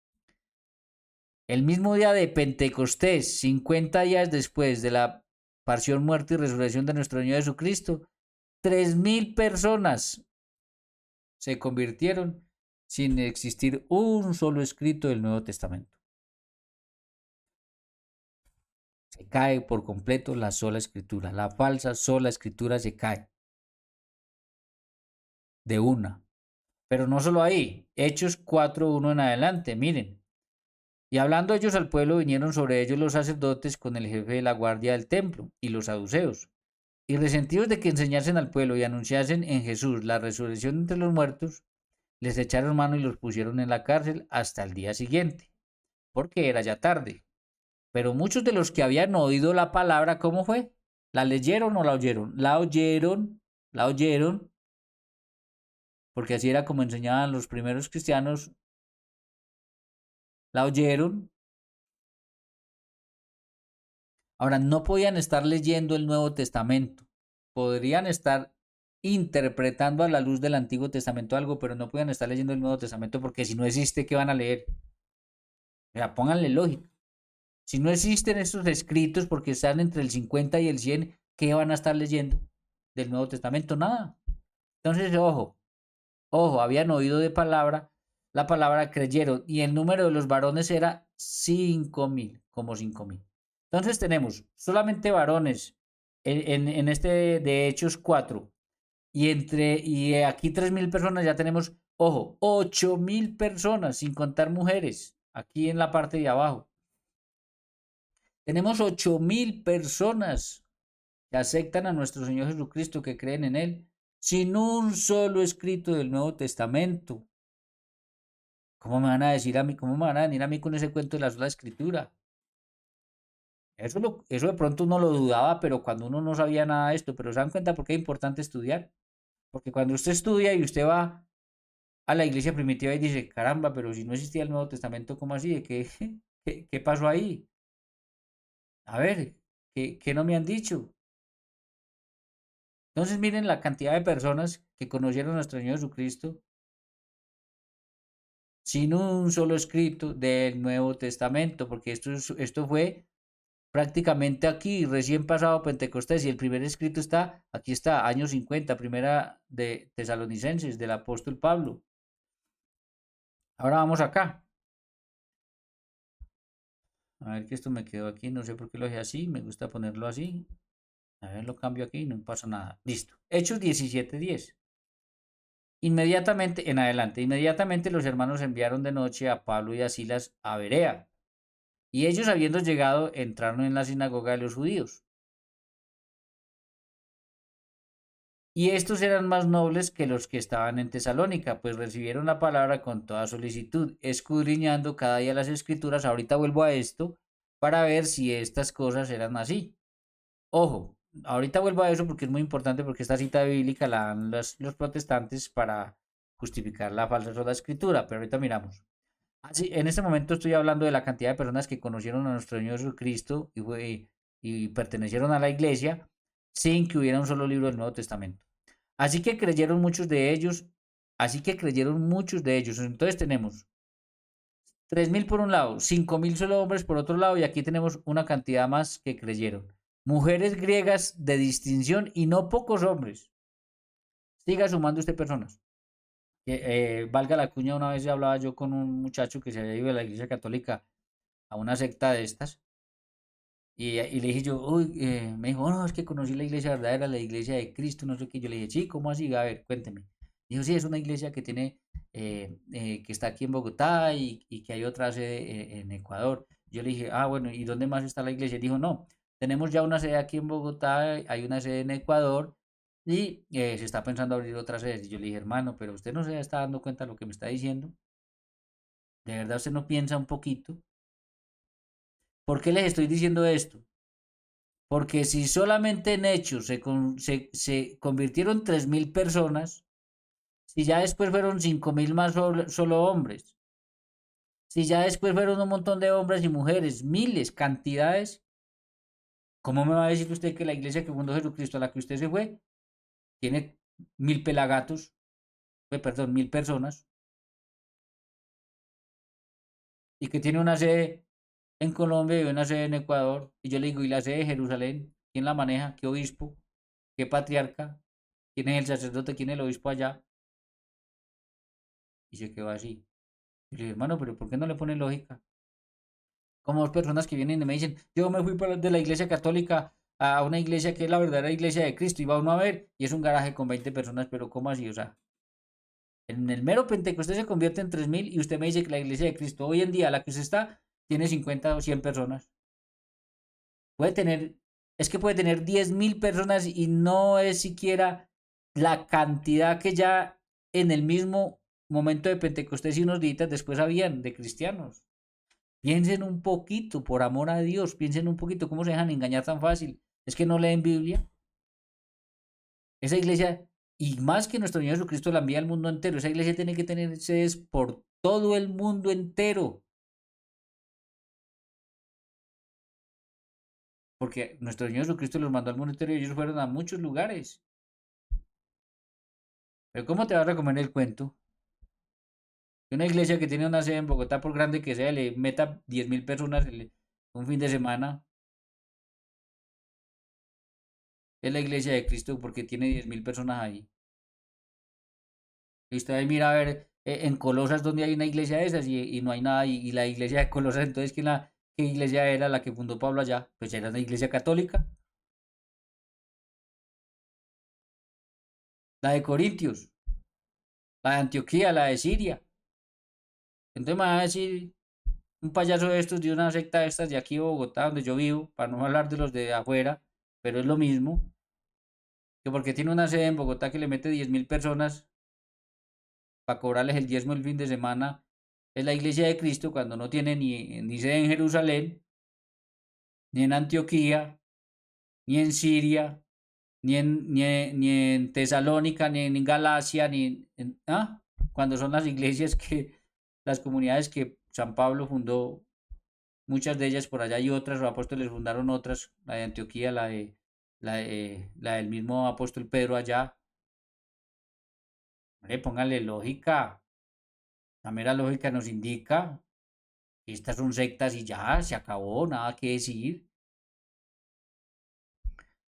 El mismo día de Pentecostés, 50 días después de la pasión, muerte y resurrección de nuestro Señor Jesucristo, 3,000 personas se convirtieron sin existir un solo escrito del Nuevo Testamento. Se cae por completo la sola escritura, la falsa sola escritura se cae de una. Pero no solo ahí, Hechos 4:1 en adelante, miren. Y hablando ellos al pueblo, vinieron sobre ellos los sacerdotes con el jefe de la guardia del templo y los saduceos. Y resentidos de que enseñasen al pueblo y anunciasen en Jesús la resurrección entre los muertos, les echaron mano y los pusieron en la cárcel hasta el día siguiente, porque era ya tarde. Pero muchos de los que habían oído la palabra, ¿cómo fue? ¿La leyeron o la oyeron? La oyeron, porque así era como enseñaban los primeros cristianos, la oyeron Ahora, no podían estar leyendo el Nuevo Testamento. Podrían estar interpretando a la luz del Antiguo Testamento algo, pero no podían estar leyendo el Nuevo Testamento porque si no existe, ¿qué van a leer? O sea, pónganle lógica. Si no existen estos escritos porque están entre el 50 y el 100, ¿qué van a estar leyendo del Nuevo Testamento? Nada. Entonces, ojo, habían oído de palabra, la palabra creyeron y el número de los varones era 5.000, como 5.000. Entonces tenemos solamente varones en este de Hechos 4 y aquí 3.000 personas, ya tenemos, ojo, 8.000 personas, sin contar mujeres, aquí en la parte de abajo. Tenemos 8.000 personas que aceptan a nuestro Señor Jesucristo, que creen en Él, sin un solo escrito del Nuevo Testamento. ¿Cómo me van a decir a mí, cómo me van a venir a mí con ese cuento de la sola escritura? Eso de pronto uno lo dudaba, pero cuando uno no sabía nada de esto, pero se dan cuenta por qué es importante estudiar. Porque cuando usted estudia y usted va a la iglesia primitiva y dice, caramba, pero si no existía el Nuevo Testamento, ¿cómo así? ¿Qué, qué pasó ahí? A ver, ¿qué no me han dicho? Entonces miren la cantidad de personas que conocieron a nuestro Señor Jesucristo sin un solo escrito del Nuevo Testamento, porque esto fue prácticamente aquí, recién pasado Pentecostés, y el primer escrito está, aquí está, años 50, primera de Tesalonicenses, del apóstol Pablo. Ahora vamos acá. A ver que esto me quedó aquí, no sé por qué lo dejé así, me gusta ponerlo así. A ver, lo cambio aquí, no pasa nada. Listo. Hechos 17:10. Inmediatamente los hermanos enviaron de noche a Pablo y a Silas a Berea. Y ellos, habiendo llegado, entraron en la sinagoga de los judíos. Y estos eran más nobles que los que estaban en Tesalónica, pues recibieron la palabra con toda solicitud, escudriñando cada día las escrituras. Ahorita vuelvo a esto para ver si estas cosas eran así. Ojo, ahorita vuelvo a eso porque es muy importante, porque esta cita bíblica la dan los protestantes para justificar la falsa sola escritura, pero ahorita miramos. Así, en este momento estoy hablando de la cantidad de personas que conocieron a nuestro Señor Jesucristo y pertenecieron a la iglesia sin que hubiera un solo libro del Nuevo Testamento. Así que creyeron muchos de ellos, así que creyeron muchos de ellos. Entonces tenemos 3.000 por un lado, 5.000 solo hombres por otro lado, y aquí tenemos una cantidad más que creyeron. Mujeres griegas de distinción y no pocos hombres. Siga sumando usted personas. Valga la cuña, una vez hablaba yo con un muchacho que se había ido de la iglesia católica a una secta de estas, y le dije yo, uy, me dijo, no, es que conocí la iglesia verdadera, la iglesia de Cristo, no sé qué. Yo le dije, sí, ¿cómo así? A ver, cuénteme. Dijo, sí, es una iglesia que tiene, que está aquí en Bogotá y que hay otra sede en Ecuador. Yo le dije, ah, bueno, ¿y dónde más está la iglesia? Dijo, no, tenemos ya una sede aquí en Bogotá, hay una sede en Ecuador y se está pensando abrir otra sede. Y yo le dije, hermano, pero usted no se está dando cuenta de lo que me está diciendo. ¿De verdad usted no piensa un poquito? ¿Por qué les estoy diciendo esto? Porque si solamente en hechos se convirtieron 3.000 personas, si ya después fueron 5.000 más solo hombres, si ya después fueron un montón de hombres y mujeres, miles, cantidades, ¿cómo me va a decir usted que la iglesia que fundó Jesucristo, a la que usted se fue, tiene 1.000 pelagatos, perdón, 1.000 personas, y que tiene una sede en Colombia y una sede en Ecuador? Y yo le digo, ¿y la sede de Jerusalén? ¿Quién la maneja? ¿Qué obispo? ¿Qué patriarca? ¿Quién es el sacerdote? ¿Quién es el obispo allá? Y se quedó así. Y le dije, hermano, pero ¿por qué no le pone lógica? Como dos personas que vienen y me dicen, yo me fui de la iglesia católica a una iglesia que es la verdadera iglesia de Cristo, y va uno a ver, y es un garaje con 20 personas, pero ¿cómo así? O sea, en el mero Pentecostés se convierte en 3.000 y usted me dice que la iglesia de Cristo hoy en día, la que usted está, tiene 50 o 100 personas. Puede tener, es que puede tener 10.000 personas y no es siquiera la cantidad que ya en el mismo momento de Pentecostés y unos días después habían de cristianos. Piensen un poquito, por amor a Dios, piensen un poquito, ¿cómo se dejan engañar tan fácil? Es que no leen Biblia. Esa iglesia, y más que nuestro Señor Jesucristo la envía al mundo entero, esa iglesia tiene que tener sedes por todo el mundo entero. porque nuestro Señor Jesucristo los mandó al mundo entero y ellos fueron a muchos lugares. Pero ¿cómo te vas a comer el cuento? Que una iglesia que tiene una sede en Bogotá, por grande que sea, le meta 10.000 personas un fin de semana. Es la iglesia de Cristo porque tiene 10.000 personas ahí. Y usted ahí mira a ver en Colosas donde hay una iglesia de esas y no hay nada. Y la iglesia de Colosas, entonces, ¿qué iglesia era la que fundó Pablo allá? Pues era una iglesia católica. La de Corintios, la de Antioquía, la de Siria. Entonces me va a decir un payaso de estos de una secta de estas de aquí de Bogotá, donde yo vivo, para no hablar de los de afuera, pero es lo mismo, que porque tiene una sede en Bogotá que le mete 10.000 personas para cobrarles el diezmo el fin de semana, es la iglesia de Cristo cuando no tiene ni sede en Jerusalén, ni en Antioquía, ni en Siria, ni en Tesalónica, ni en Galacia, cuando son las iglesias las comunidades que San Pablo fundó, muchas de ellas por allá y otras, los apóstoles fundaron otras, la de Antioquía, la del mismo apóstol Pedro allá. Hombre, póngale lógica, la mera lógica nos indica que estas son sectas y ya, se acabó, nada que decir.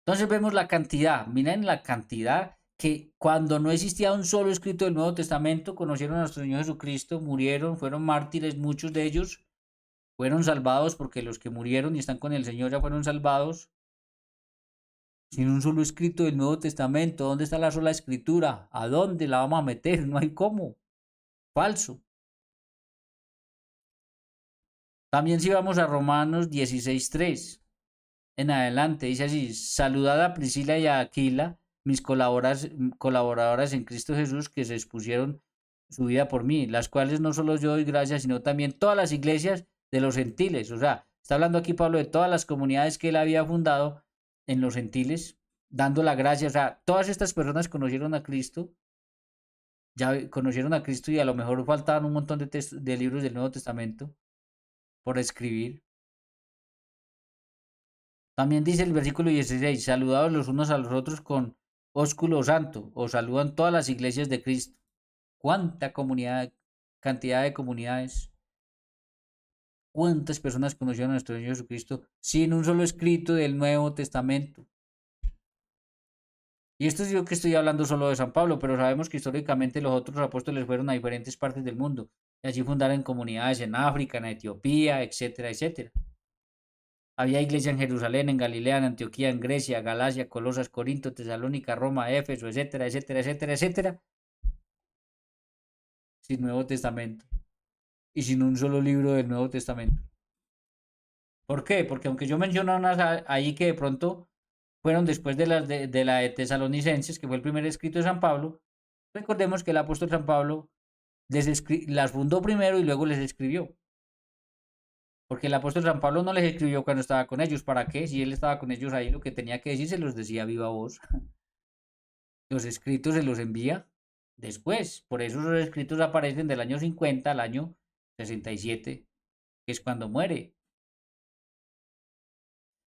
Entonces vemos la cantidad, miren la cantidad que cuando no existía un solo escrito del Nuevo Testamento, conocieron a nuestro Señor Jesucristo, murieron, fueron mártires, muchos de ellos fueron salvados porque los que murieron y están con el Señor ya fueron salvados. Sin un solo escrito del Nuevo Testamento, ¿dónde está la sola escritura? ¿A dónde la vamos a meter? No hay cómo. Falso. También si vamos a Romanos 16:3 en adelante, dice así, saludad a Priscila y a Aquila, mis colaboradoras en Cristo Jesús, que se expusieron su vida por mí, las cuales no solo yo doy gracias, sino también todas las iglesias de los gentiles. O sea, está hablando aquí Pablo de todas las comunidades que él había fundado en los gentiles, dando la gracia. O sea, todas estas personas conocieron a Cristo, ya conocieron a Cristo y a lo mejor faltaban un montón de libros del Nuevo Testamento por escribir. También dice el versículo 16, saludados los unos a los otros con ósculo santo, os saludan todas las iglesias de Cristo. ¿Cuánta comunidad, cantidad de comunidades? ¿Cuántas personas conocieron a nuestro Señor Jesucristo sin un solo escrito del Nuevo Testamento? Y esto es yo que estoy hablando solo de San Pablo, pero sabemos que históricamente los otros apóstoles fueron a diferentes partes del mundo y allí fundaron comunidades en África, en Etiopía, etcétera, etcétera. Había iglesia en Jerusalén, en Galilea, en Antioquía, en Grecia, Galacia, Colosas, Corinto, Tesalónica, Roma, Éfeso, etcétera, etcétera, etcétera, etcétera, sin Nuevo Testamento y sin un solo libro del Nuevo Testamento. ¿Por qué? Porque aunque yo menciono unas ahí que de pronto fueron después de la de Tesalonicenses, que fue el primer escrito de San Pablo, recordemos que el apóstol San Pablo las fundó primero y luego les escribió. Porque el apóstol San Pablo no les escribió cuando estaba con ellos. ¿Para qué? Si él estaba con ellos ahí, lo que tenía que decir se los decía a viva voz. Los escritos se los envía después. Por eso los escritos aparecen del año 50 al año 67, que es cuando muere.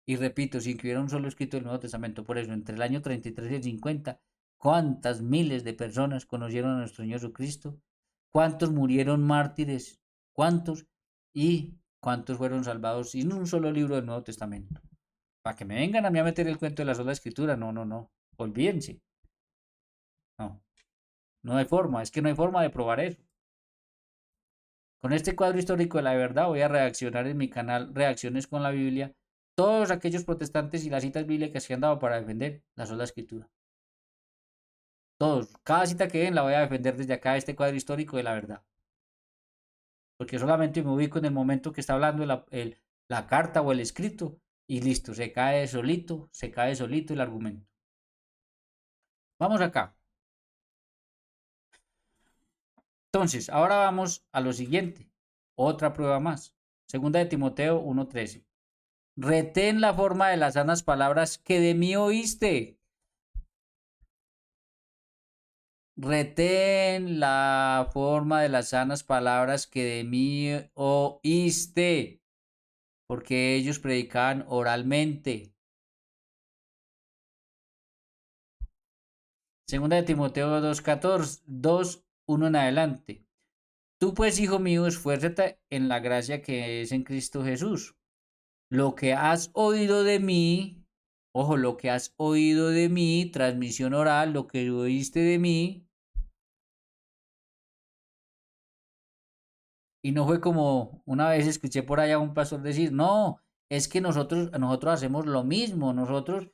Y repito, sin que hubiera un solo escrito del Nuevo Testamento. Por eso, entre el año 33 y el 50, ¿cuántas miles de personas conocieron a nuestro Señor Jesucristo? ¿Cuántos murieron mártires? ¿Cuántos? ¿Y cuántos fueron salvados sin un solo libro del Nuevo Testamento? Para que me vengan a mí a meter el cuento de la sola escritura. No, no, no. Olvídense. No, no hay forma. Es que no hay forma de probar eso. Con este cuadro histórico de la verdad voy a reaccionar en mi canal Reacciones con la Biblia todos aquellos protestantes y las citas bíblicas que han dado para defender la sola escritura. Todos, cada cita que den la voy a defender desde acá este cuadro histórico de la verdad. Porque solamente me ubico en el momento que está hablando la carta o el escrito y listo, se cae solito el argumento. Vamos acá. Entonces, ahora vamos a lo siguiente. Otra prueba más. Segunda de Timoteo 1:13. Retén la forma de las sanas palabras que de mí oíste. Retén la forma de las sanas palabras que de mí oíste. porque ellos predicaban oralmente. Segunda de Timoteo 2:14, 2:1 en adelante. Tú pues, hijo mío, esfuérzate en la gracia que es en Cristo Jesús. Lo que has oído de mí, ojo, lo que has oído de mí, transmisión oral, lo que oíste de mí, y no fue como una vez escuché por allá a un pastor decir, no, es que nosotros hacemos lo mismo, nosotros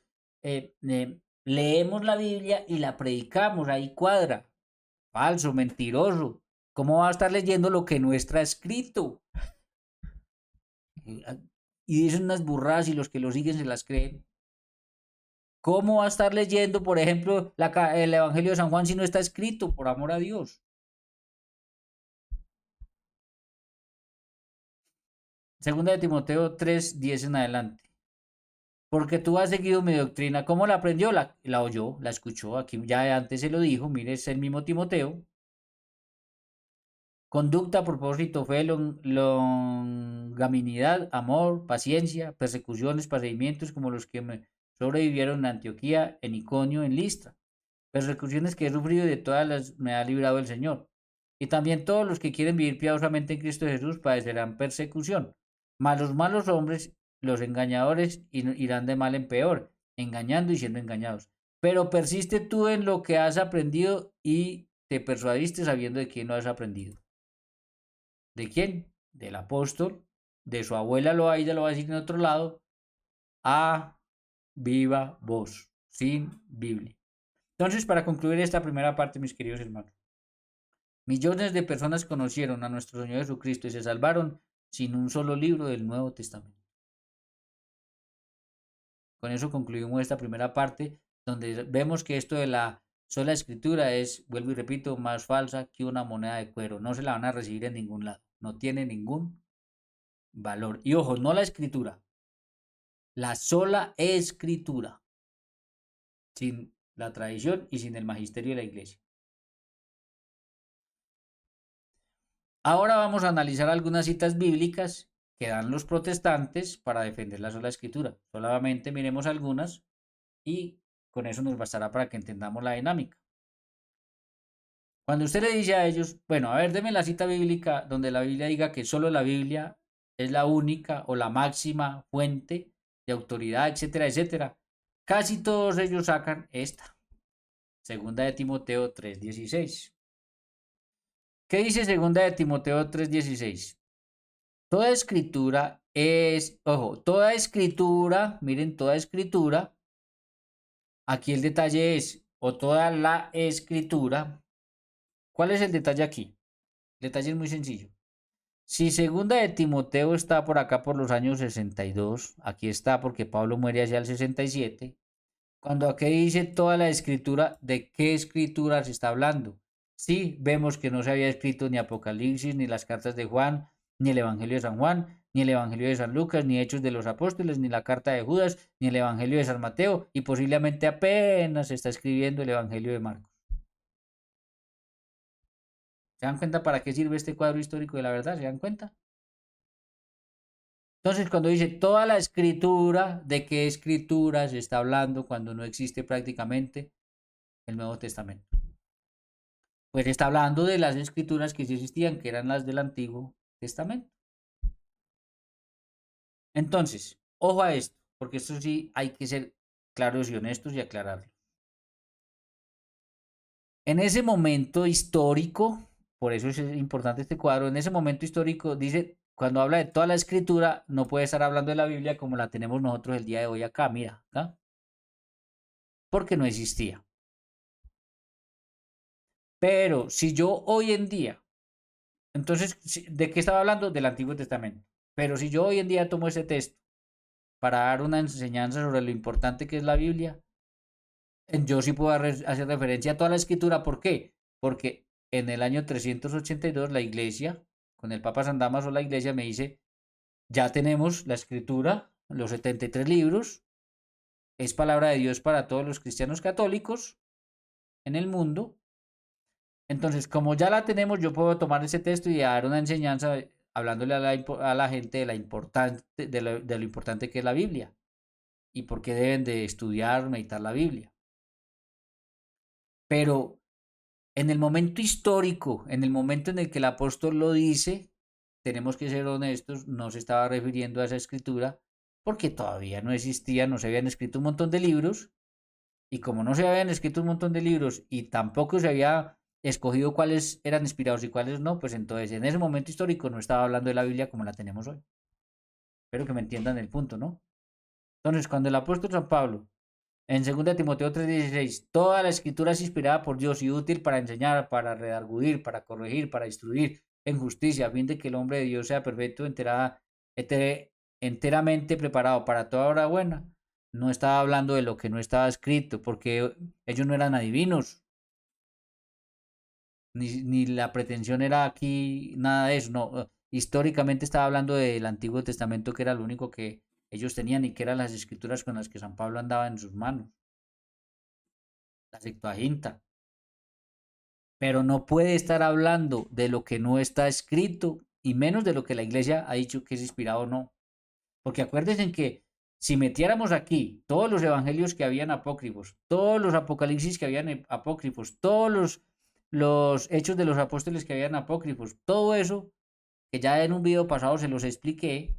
leemos la Biblia y la predicamos, ahí cuadra. Falso, mentiroso. ¿Cómo va a estar leyendo lo que no está escrito? Y dicen unas burradas y los que lo siguen se las creen. ¿Cómo va a estar leyendo, por ejemplo, el Evangelio de San Juan si no está escrito, por amor a Dios? Segunda de Timoteo 3:10 en adelante. Porque tú has seguido mi doctrina. ¿Cómo la aprendió? La oyó, la escuchó. Aquí ya antes se lo dijo. Mire, es el mismo Timoteo. Conducta, propósito, fe, longanimidad, amor, paciencia, persecuciones, padecimientos como los que me sobrevivieron en Antioquía, en Iconio, en Listra. Persecuciones que he sufrido y de todas las me ha librado el Señor. Y también todos los que quieren vivir piadosamente en Cristo Jesús padecerán persecución. Mas los malos hombres, los engañadores, irán de mal en peor, engañando y siendo engañados. Pero persiste tú en lo que has aprendido y te persuadiste sabiendo de quién lo has aprendido. ¿De quién? Del apóstol, de su abuela Loaida, lo va a decir en otro lado, a viva voz, sin Biblia. Entonces, para concluir esta primera parte, mis queridos hermanos, millones de personas conocieron a nuestro Señor Jesucristo y se salvaron sin un solo libro del Nuevo Testamento. Con eso concluimos esta primera parte, donde vemos que esto de la sola escritura es, vuelvo y repito, más falsa que una moneda de cuero. No se la van a recibir en ningún lado. No tiene ningún valor. Y ojo, no la escritura, la sola escritura, sin la tradición y sin el magisterio de la iglesia. Ahora vamos a analizar algunas citas bíblicas que dan los protestantes para defender la sola escritura. Solamente miremos algunas y con eso nos bastará para que entendamos la dinámica. Cuando usted le dice a ellos, bueno, a ver, deme la cita bíblica donde la Biblia diga que solo la Biblia es la única o la máxima fuente de autoridad, etcétera, etcétera, casi todos ellos sacan esta. Segunda de Timoteo 3:16. ¿Qué dice segunda de Timoteo 3:16? Toda escritura es, ojo, toda escritura, miren, toda escritura, aquí el detalle es, o toda la escritura, ¿cuál es el detalle aquí? El detalle es muy sencillo. Si segunda de Timoteo está por acá por los años 62, aquí está porque Pablo muere hacia el 67, cuando aquí dice toda la escritura, ¿de qué escritura se está hablando? Sí, vemos que no se había escrito ni Apocalipsis, ni las cartas de Juan, ni el Evangelio de San Juan, ni el Evangelio de San Lucas, ni Hechos de los Apóstoles, ni la carta de Judas, ni el Evangelio de San Mateo, y posiblemente apenas se está escribiendo el Evangelio de Marcos. ¿Se dan cuenta para qué sirve este cuadro histórico de la verdad? ¿Se dan cuenta? Entonces, cuando dice toda la escritura, ¿de qué escritura se está hablando cuando no existe prácticamente el Nuevo Testamento? Pues está hablando de las escrituras que sí existían, que eran las del Antiguo Testamento. Entonces, ojo a esto, porque esto sí hay que ser claros y honestos y aclararlo. En ese momento histórico, por eso es importante este cuadro, en ese momento histórico dice, cuando habla de toda la escritura, no puede estar hablando de la Biblia como la tenemos nosotros el día de hoy acá, mira, acá, porque no existía. Pero si yo hoy en día, entonces, ¿de qué estaba hablando? Del Antiguo Testamento. Pero si yo hoy en día tomo ese texto para dar una enseñanza sobre lo importante que es la Biblia, yo sí puedo hacer referencia a toda la escritura. ¿Por qué? Porque en el año 382 la iglesia, con el Papa San Damaso, la iglesia me dice, ya tenemos la escritura, los 73 libros, es palabra de Dios para todos los cristianos católicos en el mundo. Entonces, como ya la tenemos, yo puedo tomar ese texto y dar una enseñanza hablándole a la gente de lo importante que es la Biblia y por qué deben de estudiar, meditar la Biblia. Pero en el momento histórico, en el momento en el que el apóstol lo dice, tenemos que ser honestos, no se estaba refiriendo a esa escritura porque todavía no existía, no se habían escrito un montón de libros, y como no se habían escrito un montón de libros y tampoco se había escogido cuáles eran inspirados y cuáles no, pues entonces en ese momento histórico no estaba hablando de la Biblia como la tenemos hoy. Espero que me entiendan el punto, ¿no? Entonces, cuando el apóstol San Pablo en 2 Timoteo 3:16, toda la escritura es inspirada por Dios y útil para enseñar, para redarguir, para corregir, para instruir en justicia, a fin de que el hombre de Dios sea perfecto, enteramente preparado para toda obra buena. No estaba hablando de lo que no estaba escrito, porque ellos no eran adivinos, ni la pretensión era aquí nada de eso, no. Históricamente estaba hablando del Antiguo Testamento, que era lo único que ellos tenían y que eran las escrituras con las que San Pablo andaba en sus manos, la Septuaginta. Pero no puede estar hablando de lo que no está escrito y menos de lo que la iglesia ha dicho que es inspirado o no. Porque acuérdense que si metiéramos aquí todos los evangelios que habían apócrifos, todos los apocalipsis que habían apócrifos, todos los hechos de los apóstoles que habían apócrifos, todo eso, que ya en un video pasado se los expliqué,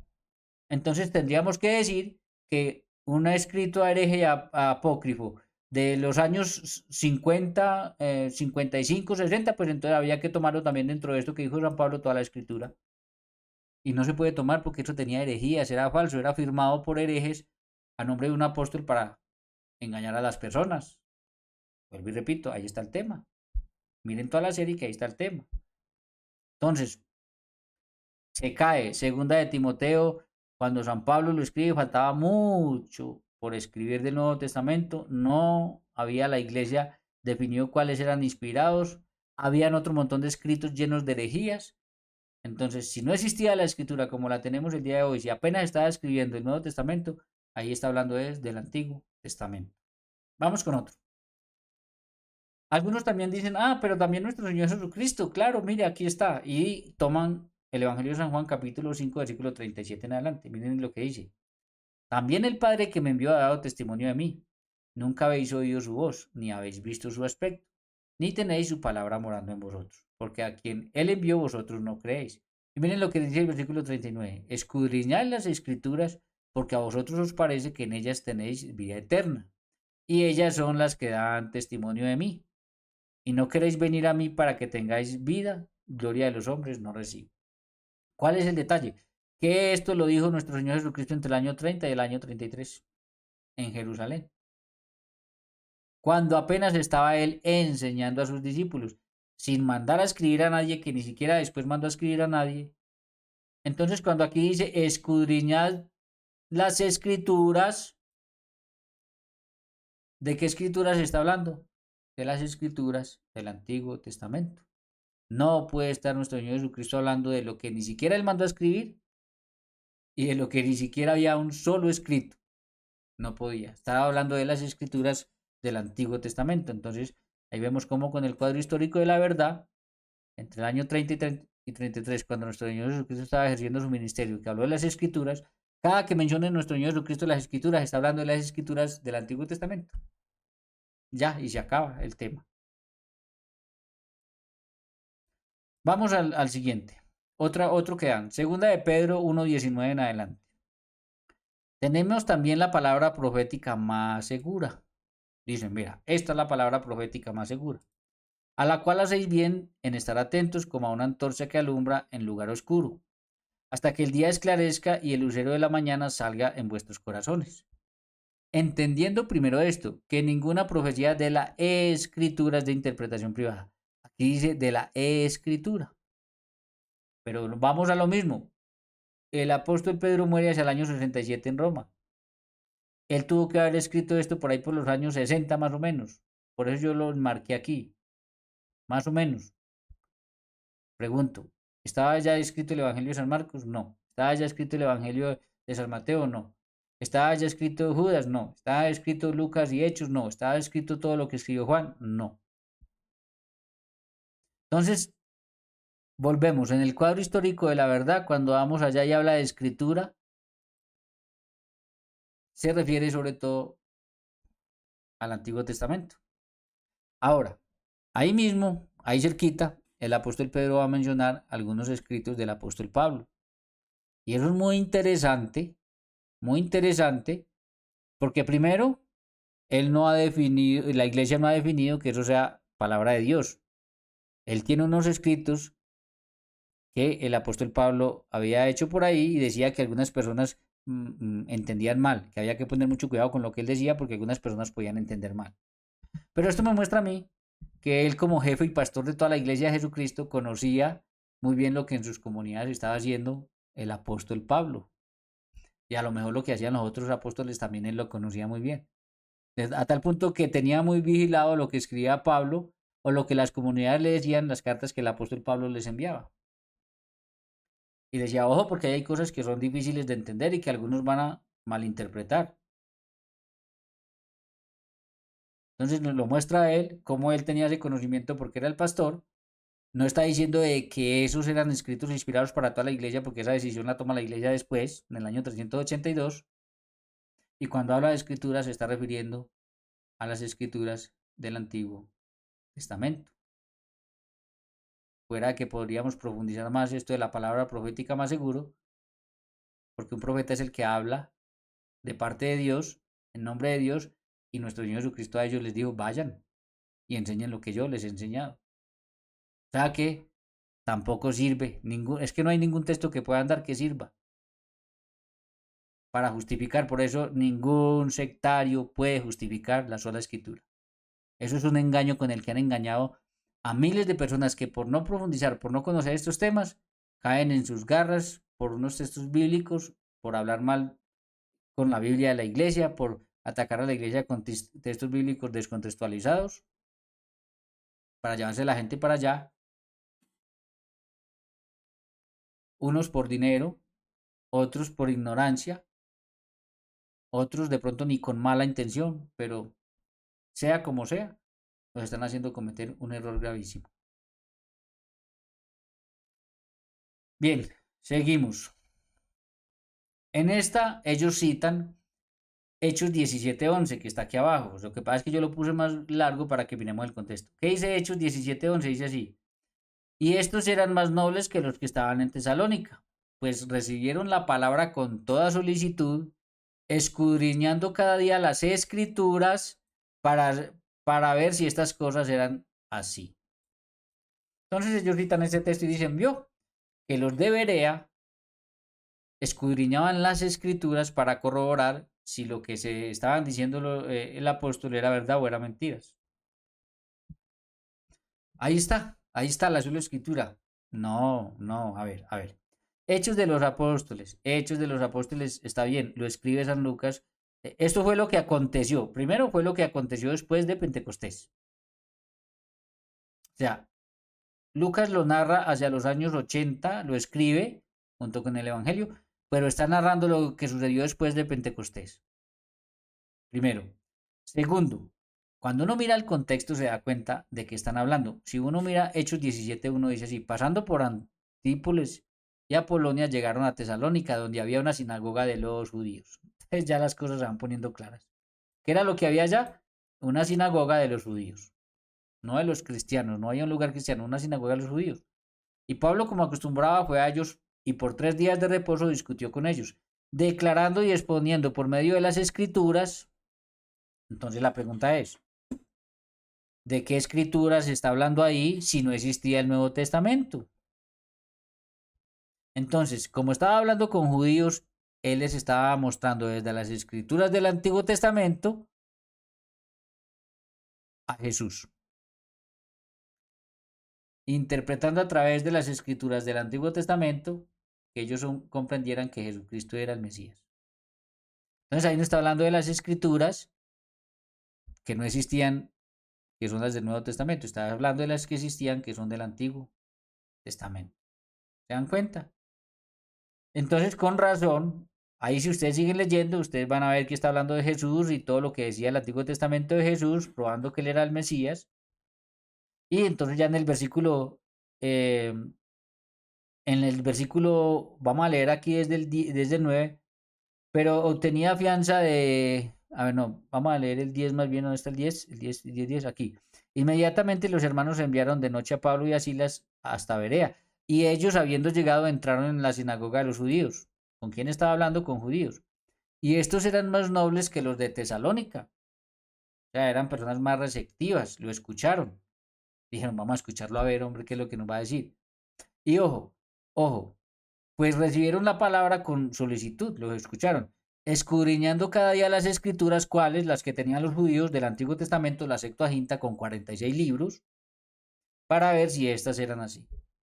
entonces tendríamos que decir que un escrito hereje y apócrifo de los años 50, 55, 60, pues entonces había que tomarlo también dentro de esto que dijo San Pablo, toda la escritura. Y no se puede tomar porque eso tenía herejías, era falso, era firmado por herejes a nombre de un apóstol para engañar a las personas. Vuelvo y repito, ahí está el tema. Miren toda la serie que ahí está el tema. Entonces, se cae. 2 Timoteo, cuando San Pablo lo escribe, faltaba mucho por escribir del Nuevo Testamento. No había la iglesia definido cuáles eran inspirados. Habían otro montón de escritos llenos de herejías. Entonces, si no existía la escritura como la tenemos el día de hoy, si apenas estaba escribiendo el Nuevo Testamento, ahí está hablando del Antiguo Testamento. Vamos con otro. Algunos también dicen, pero también nuestro Señor Jesucristo, claro, mire, aquí está. Y toman el Evangelio de San Juan, capítulo 5, versículo 37 en adelante. Miren lo que dice. También el Padre que me envió ha dado testimonio de mí. Nunca habéis oído su voz, ni habéis visto su aspecto, ni tenéis su palabra morando en vosotros, porque a quien Él envió vosotros no creéis. Y miren lo que dice el versículo 39. Escudriñad las escrituras, porque a vosotros os parece que en ellas tenéis vida eterna, y ellas son las que dan testimonio de mí. Y no queréis venir a mí para que tengáis vida, gloria de los hombres no recibo. ¿Cuál es el detalle? Que esto lo dijo nuestro Señor Jesucristo entre el año 30 y el año 33 en Jerusalén, cuando apenas estaba Él enseñando a sus discípulos, sin mandar a escribir a nadie, que ni siquiera después mandó a escribir a nadie. Entonces, cuando aquí dice escudriñad las escrituras, ¿de qué escrituras está hablando? De las escrituras del Antiguo Testamento. No puede estar nuestro Señor Jesucristo hablando de lo que ni siquiera Él mandó a escribir y de lo que ni siquiera había un solo escrito. No podía. Estaba hablando de las escrituras del Antiguo Testamento. Entonces, ahí vemos cómo con el cuadro histórico de la verdad, entre el año 30 y 33, cuando nuestro Señor Jesucristo estaba ejerciendo su ministerio, que habló de las escrituras, cada que mencione nuestro Señor Jesucristo las escrituras, está hablando de las escrituras del Antiguo Testamento. Ya, y se acaba el tema. Vamos al siguiente. Otro que dan. Segunda de Pedro 1:19 en adelante. Tenemos también la palabra profética más segura. Dicen, mira, esta es la palabra profética más segura, a la cual hacéis bien en estar atentos como a una antorcha que alumbra en lugar oscuro, hasta que el día esclarezca y el lucero de la mañana salga en vuestros corazones. Entendiendo primero esto, que ninguna profecía de la escritura es de interpretación privada. Aquí dice de la escritura. Pero vamos a lo mismo. El apóstol Pedro muere hacia el año 67 en Roma. Él tuvo que haber escrito esto por ahí por los años 60 más o menos. Por eso yo lo marqué aquí. Más o menos. Pregunto, ¿estaba ya escrito el Evangelio de San Marcos? No. ¿Estaba ya escrito el Evangelio de San Mateo? No. ¿Estaba ya escrito Judas? No. ¿Estaba escrito Lucas y Hechos? No. ¿Estaba escrito todo lo que escribió Juan? No. Entonces, volvemos en el cuadro histórico de la verdad, cuando vamos allá y habla de escritura, se refiere sobre todo al Antiguo Testamento. Ahora, ahí mismo, ahí cerquita, el apóstol Pedro va a mencionar algunos escritos del apóstol Pablo. Y eso es muy interesante, porque primero, él no ha definido, la iglesia no ha definido que eso sea palabra de Dios. Él tiene unos escritos que el apóstol Pablo había hecho por ahí y decía que algunas personas entendían mal, que había que poner mucho cuidado con lo que él decía porque algunas personas podían entender mal. Pero esto me muestra a mí que él como jefe y pastor de toda la iglesia de Jesucristo conocía muy bien lo que en sus comunidades estaba haciendo el apóstol Pablo. Y a lo mejor lo que hacían los otros apóstoles también él lo conocía muy bien. A tal punto que tenía muy vigilado lo que escribía Pablo o lo que las comunidades le decían, las cartas que el apóstol Pablo les enviaba. Y decía, ojo, porque hay cosas que son difíciles de entender y que algunos van a malinterpretar. Entonces nos lo muestra a él, cómo él tenía ese conocimiento porque era el pastor. No está diciendo de que esos eran escritos inspirados para toda la iglesia, porque esa decisión la toma la iglesia después, en el año 382. Y cuando habla de escrituras se está refiriendo a las escrituras del Antiguo Testamento. Fuera que podríamos profundizar más esto de la palabra profética más seguro, porque un profeta es el que habla de parte de Dios, en nombre de Dios, y nuestro Señor Jesucristo a ellos les dijo, vayan y enseñen lo que yo les he enseñado. O sea que tampoco sirve, es que no hay ningún texto que puedan dar que sirva para justificar, por eso ningún sectario puede justificar la sola escritura. Eso es un engaño con el que han engañado a miles de personas que por no profundizar, por no conocer estos temas, caen en sus garras por unos textos bíblicos, por hablar mal con la Biblia de la iglesia, por atacar a la iglesia con textos bíblicos descontextualizados, para llevarse a la gente para allá, unos por dinero, otros por ignorancia, otros de pronto ni con mala intención, pero sea como sea, nos están haciendo cometer un error gravísimo. Bien, seguimos. En esta ellos citan Hechos 17:11, que está aquí abajo. Lo que pasa es que yo lo puse más largo para que miremos el contexto. ¿Qué dice Hechos 17:11? Dice así. Y estos eran más nobles que los que estaban en Tesalónica, pues recibieron la palabra con toda solicitud, escudriñando cada día las escrituras para ver si estas cosas eran así. Entonces ellos citan ese texto y dicen, vio, que los de Berea escudriñaban las escrituras para corroborar si lo que se estaban diciendo el apóstol era verdad o era mentiras. Ahí está la sola escritura. No, no, a ver. Hechos de los Apóstoles, está bien, lo escribe San Lucas. Esto fue lo que aconteció. Primero fue lo que aconteció después de Pentecostés. O sea, Lucas lo narra hacia los años 80, lo escribe junto con el Evangelio, pero está narrando lo que sucedió después de Pentecostés. Primero. Segundo, cuando uno mira el contexto se da cuenta de que están hablando. Si uno mira Hechos 17:1 dice así, pasando por Antípolis y Apolonia llegaron a Tesalónica, donde había una sinagoga de los judíos. Entonces ya las cosas se van poniendo claras. ¿Qué era lo que había allá? Una sinagoga de los judíos, no de los cristianos, no había un lugar cristiano, una sinagoga de los judíos. Y Pablo, como acostumbraba, fue a ellos y por 3 días de reposo discutió con ellos, declarando y exponiendo por medio de las escrituras. Entonces la pregunta es, ¿de qué escrituras se está hablando ahí si no existía el Nuevo Testamento? Entonces, como estaba hablando con judíos, él les estaba mostrando desde las escrituras del Antiguo Testamento a Jesús, interpretando a través de las escrituras del Antiguo Testamento que ellos comprendieran que Jesucristo era el Mesías. Entonces ahí no está hablando de las escrituras que no existían, que son las del Nuevo Testamento, está hablando de las que existían, que son del Antiguo Testamento. ¿Se dan cuenta? Entonces, con razón, ahí si ustedes siguen leyendo, ustedes van a ver que está hablando de Jesús y todo lo que decía el Antiguo Testamento de Jesús, probando que él era el Mesías. Y entonces ya en el versículo en el versículo, vamos a leer aquí desde el 9, pero obtenía fianza de, a ver, no, vamos a leer el 10 más bien, ¿dónde está el 10? El 10, 10, 10, aquí. Inmediatamente los hermanos enviaron de noche a Pablo y a Silas hasta Berea, y ellos, habiendo llegado, entraron en la sinagoga de los judíos. ¿Con quién estaba hablando? Con judíos. Y estos eran más nobles que los de Tesalónica, o sea, eran personas más receptivas, lo escucharon. Dijeron, vamos a escucharlo a ver, hombre, qué es lo que nos va a decir. Y ojo, ojo, pues recibieron la palabra con solicitud, lo escucharon, escudriñando cada día las escrituras, cuáles, las que tenían los judíos del Antiguo Testamento, la Septuaginta con 46 libros, para ver si estas eran así,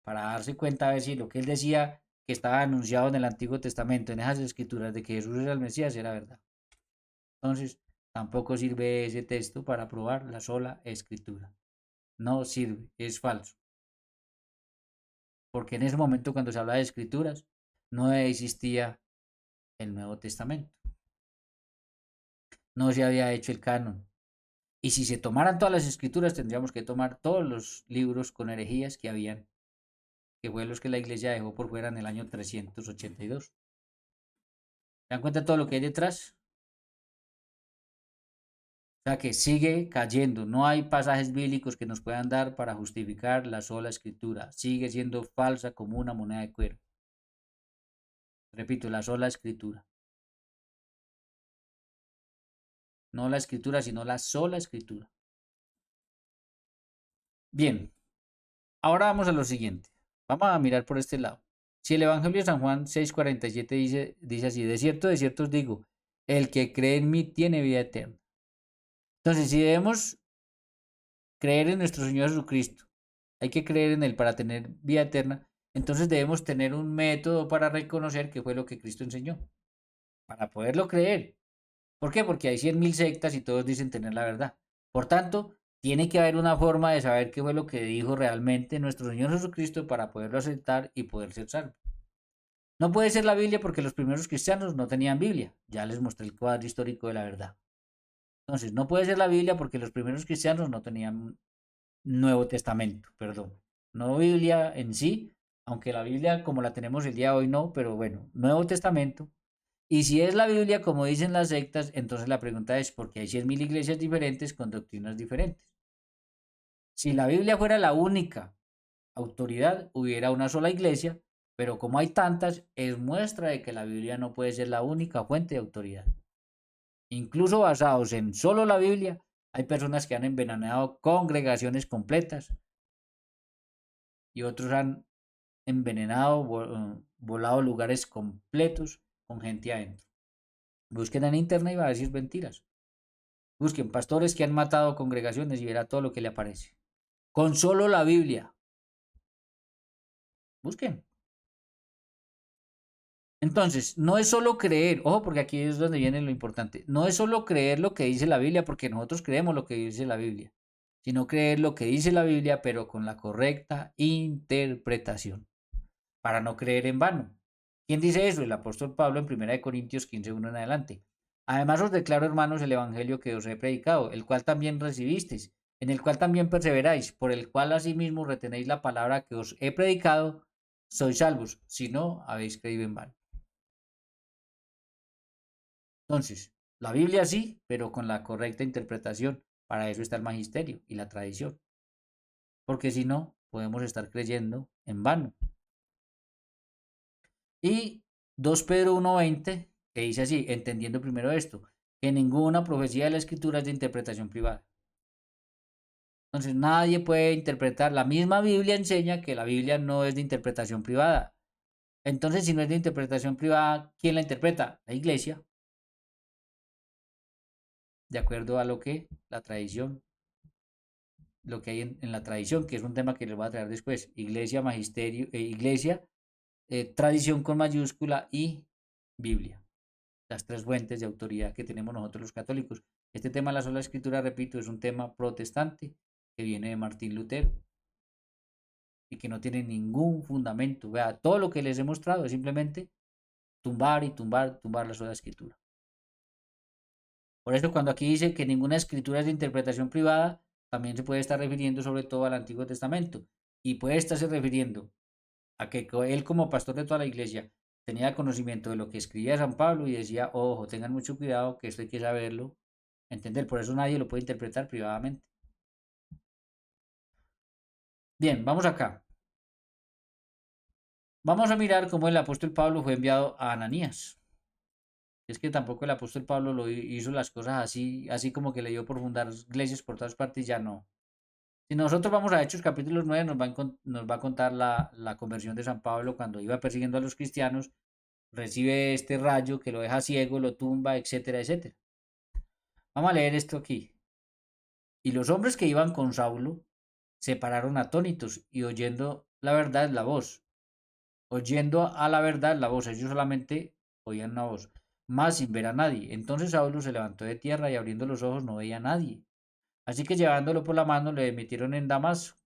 para darse cuenta a ver si lo que él decía que estaba anunciado en el Antiguo Testamento, en esas escrituras de que Jesús era el Mesías, era verdad. Entonces, tampoco sirve ese texto para probar la sola escritura. No sirve, es falso. Porque en ese momento, cuando se habla de escrituras, no existía el Nuevo Testamento. No se había hecho el canon. Y si se tomaran todas las escrituras, tendríamos que tomar todos los libros con herejías que habían, que fue los que la iglesia dejó por fuera en el año 382. ¿Se dan cuenta de todo lo que hay detrás? O sea que sigue cayendo. No hay pasajes bíblicos que nos puedan dar para justificar la sola escritura. Sigue siendo falsa como una moneda de cuero. Repito, la sola escritura. No la escritura, sino la sola escritura. Bien, ahora vamos a lo siguiente. Vamos a mirar por este lado. Si el Evangelio de San Juan 6:47 dice así, de cierto os digo, el que cree en mí tiene vida eterna. Entonces, si debemos creer en nuestro Señor Jesucristo, hay que creer en Él para tener vida eterna, entonces debemos tener un método para reconocer qué fue lo que Cristo enseñó, para poderlo creer. ¿Por qué? Porque hay 100.000 sectas y todos dicen tener la verdad. Por tanto, tiene que haber una forma de saber qué fue lo que dijo realmente nuestro Señor Jesucristo para poderlo aceptar y poder ser salvo. No puede ser la Biblia porque los primeros cristianos no tenían Biblia. Ya les mostré el cuadro histórico de la verdad. Entonces, no puede ser la Biblia porque los primeros cristianos no tenían Nuevo Testamento, perdón. No Biblia en sí, aunque la Biblia como la tenemos el día de hoy no, pero bueno, Nuevo Testamento. Y si es la Biblia como dicen las sectas, entonces la pregunta es ¿por qué hay 100.000 iglesias diferentes con doctrinas diferentes? Si la Biblia fuera la única autoridad, hubiera una sola iglesia, pero como hay tantas, es muestra de que la Biblia no puede ser la única fuente de autoridad. Incluso basados en solo la Biblia, hay personas que han envenenado congregaciones completas y otros han envenenado, volado lugares completos con gente adentro. Busquen en internet y va a decir mentiras. Busquen pastores que han matado congregaciones y verá todo lo que le aparece. Con solo la Biblia. Busquen. Entonces, no es solo creer, ojo, porque aquí es donde viene lo importante. No es solo creer lo que dice la Biblia, porque nosotros creemos lo que dice la Biblia, sino creer lo que dice la Biblia, pero con la correcta interpretación, para no creer en vano. ¿Quién dice eso? El apóstol Pablo en 1 Corintios 15:1 en adelante. Además os declaro, hermanos, el evangelio que os he predicado, el cual también recibisteis, en el cual también perseveráis, por el cual asimismo retenéis la palabra que os he predicado, sois salvos, si no habéis creído en vano. Entonces, la Biblia sí, pero con la correcta interpretación. Para eso está el magisterio y la tradición. Porque si no, podemos estar creyendo en vano. Y 2 Pedro 1:20, que dice así, entendiendo primero esto, que ninguna profecía de la escritura es de interpretación privada. Entonces nadie puede interpretar, la misma Biblia enseña que la Biblia no es de interpretación privada. Entonces, si no es de interpretación privada, ¿quién la interpreta? La iglesia, de acuerdo a lo que la tradición, lo que hay en la tradición, que es un tema que les voy a traer después. Iglesia, magisterio, iglesia, tradición con mayúscula y Biblia. Las tres fuentes de autoridad que tenemos nosotros los católicos. Este tema de la sola escritura, repito, es un tema protestante que viene de Martín Lutero y que no tiene ningún fundamento. Vea, todo lo que les he mostrado es simplemente tumbar y tumbar, tumbar la sola escritura. Por eso cuando aquí dice que ninguna escritura es de interpretación privada, también se puede estar refiriendo sobre todo al Antiguo Testamento y puede estarse refiriendo a que él como pastor de toda la iglesia tenía conocimiento de lo que escribía San Pablo y decía, ojo, tengan mucho cuidado, que esto hay que saberlo, entender, por eso nadie lo puede interpretar privadamente. Bien, vamos acá. Vamos a mirar cómo el apóstol Pablo fue enviado a Ananías. Es que tampoco el apóstol Pablo lo hizo las cosas así, así como que le dio por fundar iglesias por todas partes, ya no. Si nosotros vamos a Hechos capítulo 9, nos va a contar la conversión de San Pablo cuando iba persiguiendo a los cristianos, recibe este rayo que lo deja ciego, lo tumba, etcétera, etcétera. Vamos a leer esto aquí. Y los hombres que iban con Saulo se pararon atónitos y oyendo la verdad la voz. Oyendo a la verdad la voz, ellos solamente oían una voz, más sin ver a nadie. Entonces Saulo se levantó de tierra y abriendo los ojos no veía a nadie. Así que llevándolo por la mano le metieron en Damasco,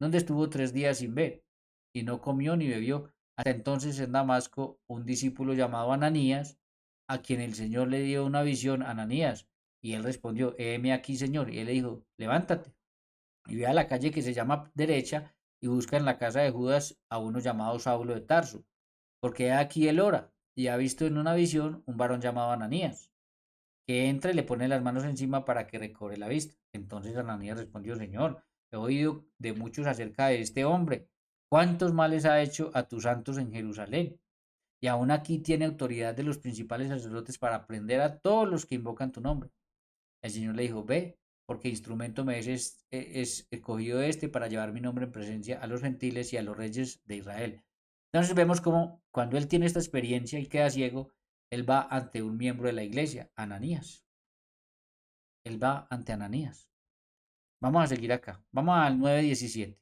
donde estuvo 3 días sin ver, y no comió ni bebió. Hasta entonces en Damasco un discípulo llamado Ananías, a quien el Señor le dio una visión, Ananías, y él respondió, heme aquí, Señor. Y él le dijo, levántate y ve a la calle que se llama derecha y busca en la casa de Judas a uno llamado Saulo de Tarso, porque aquí él ora y ha visto en una visión un varón llamado Ananías, que entra y le pone las manos encima para que recobre la vista. Entonces Ananías respondió, Señor, he oído de muchos acerca de este hombre, cuántos males ha hecho a tus santos en Jerusalén, y aún aquí tiene autoridad de los principales sacerdotes para prender a todos los que invocan tu nombre. El Señor le dijo, ve, porque instrumento me es escogido este para llevar mi nombre en presencia a los gentiles y a los reyes de Israel. Entonces vemos como cuando él tiene esta experiencia y queda ciego, él va ante un miembro de la iglesia, Ananías. Él va ante Ananías. Vamos a seguir acá. Vamos al 9:17.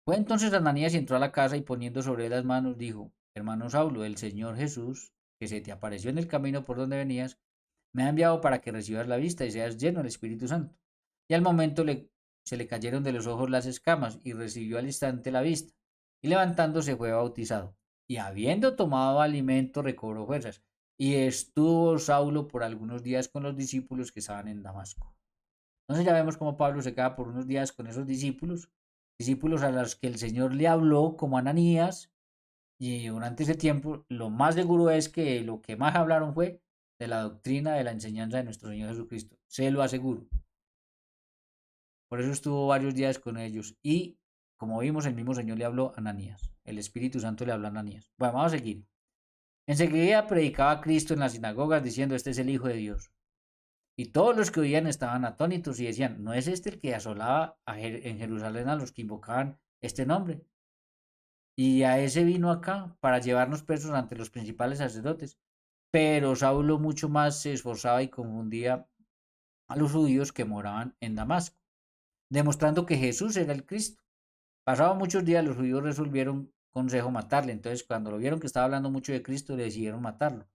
Fue entonces Ananías y entró a la casa y poniendo sobre él las manos dijo, hermano Saulo, el Señor Jesús, que se te apareció en el camino por donde venías, me ha enviado para que recibas la vista y seas lleno del Espíritu Santo. Y al momento se le cayeron de los ojos las escamas y recibió al instante la vista. Y levantándose fue bautizado. Y habiendo tomado alimento recobró fuerzas. Y estuvo Saulo por algunos días con los discípulos que estaban en Damasco. Entonces ya vemos cómo Pablo se queda por unos días con esos discípulos, discípulos a los que el Señor le habló como Ananías, y durante ese tiempo lo más seguro es que lo que más hablaron fue de la doctrina, de la enseñanza de nuestro Señor Jesucristo. Se lo aseguro. Por eso estuvo varios días con ellos. Y como vimos, el mismo Señor le habló a Ananías. El Espíritu Santo le habló a Ananías. Bueno, vamos a seguir. Enseguida predicaba a Cristo en las sinagogas diciendo, este es el Hijo de Dios. Y todos los que oían estaban atónitos y decían, ¿no es este el que asolaba en Jerusalén a los que invocaban este nombre? Y a ese vino acá para llevarnos presos ante los principales sacerdotes. Pero Saulo mucho más se esforzaba y confundía a los judíos que moraban en Damasco, demostrando que Jesús era el Cristo. Pasados muchos días los judíos resolvieron consejo matarle, entonces cuando lo vieron que estaba hablando mucho de Cristo le decidieron matarlo,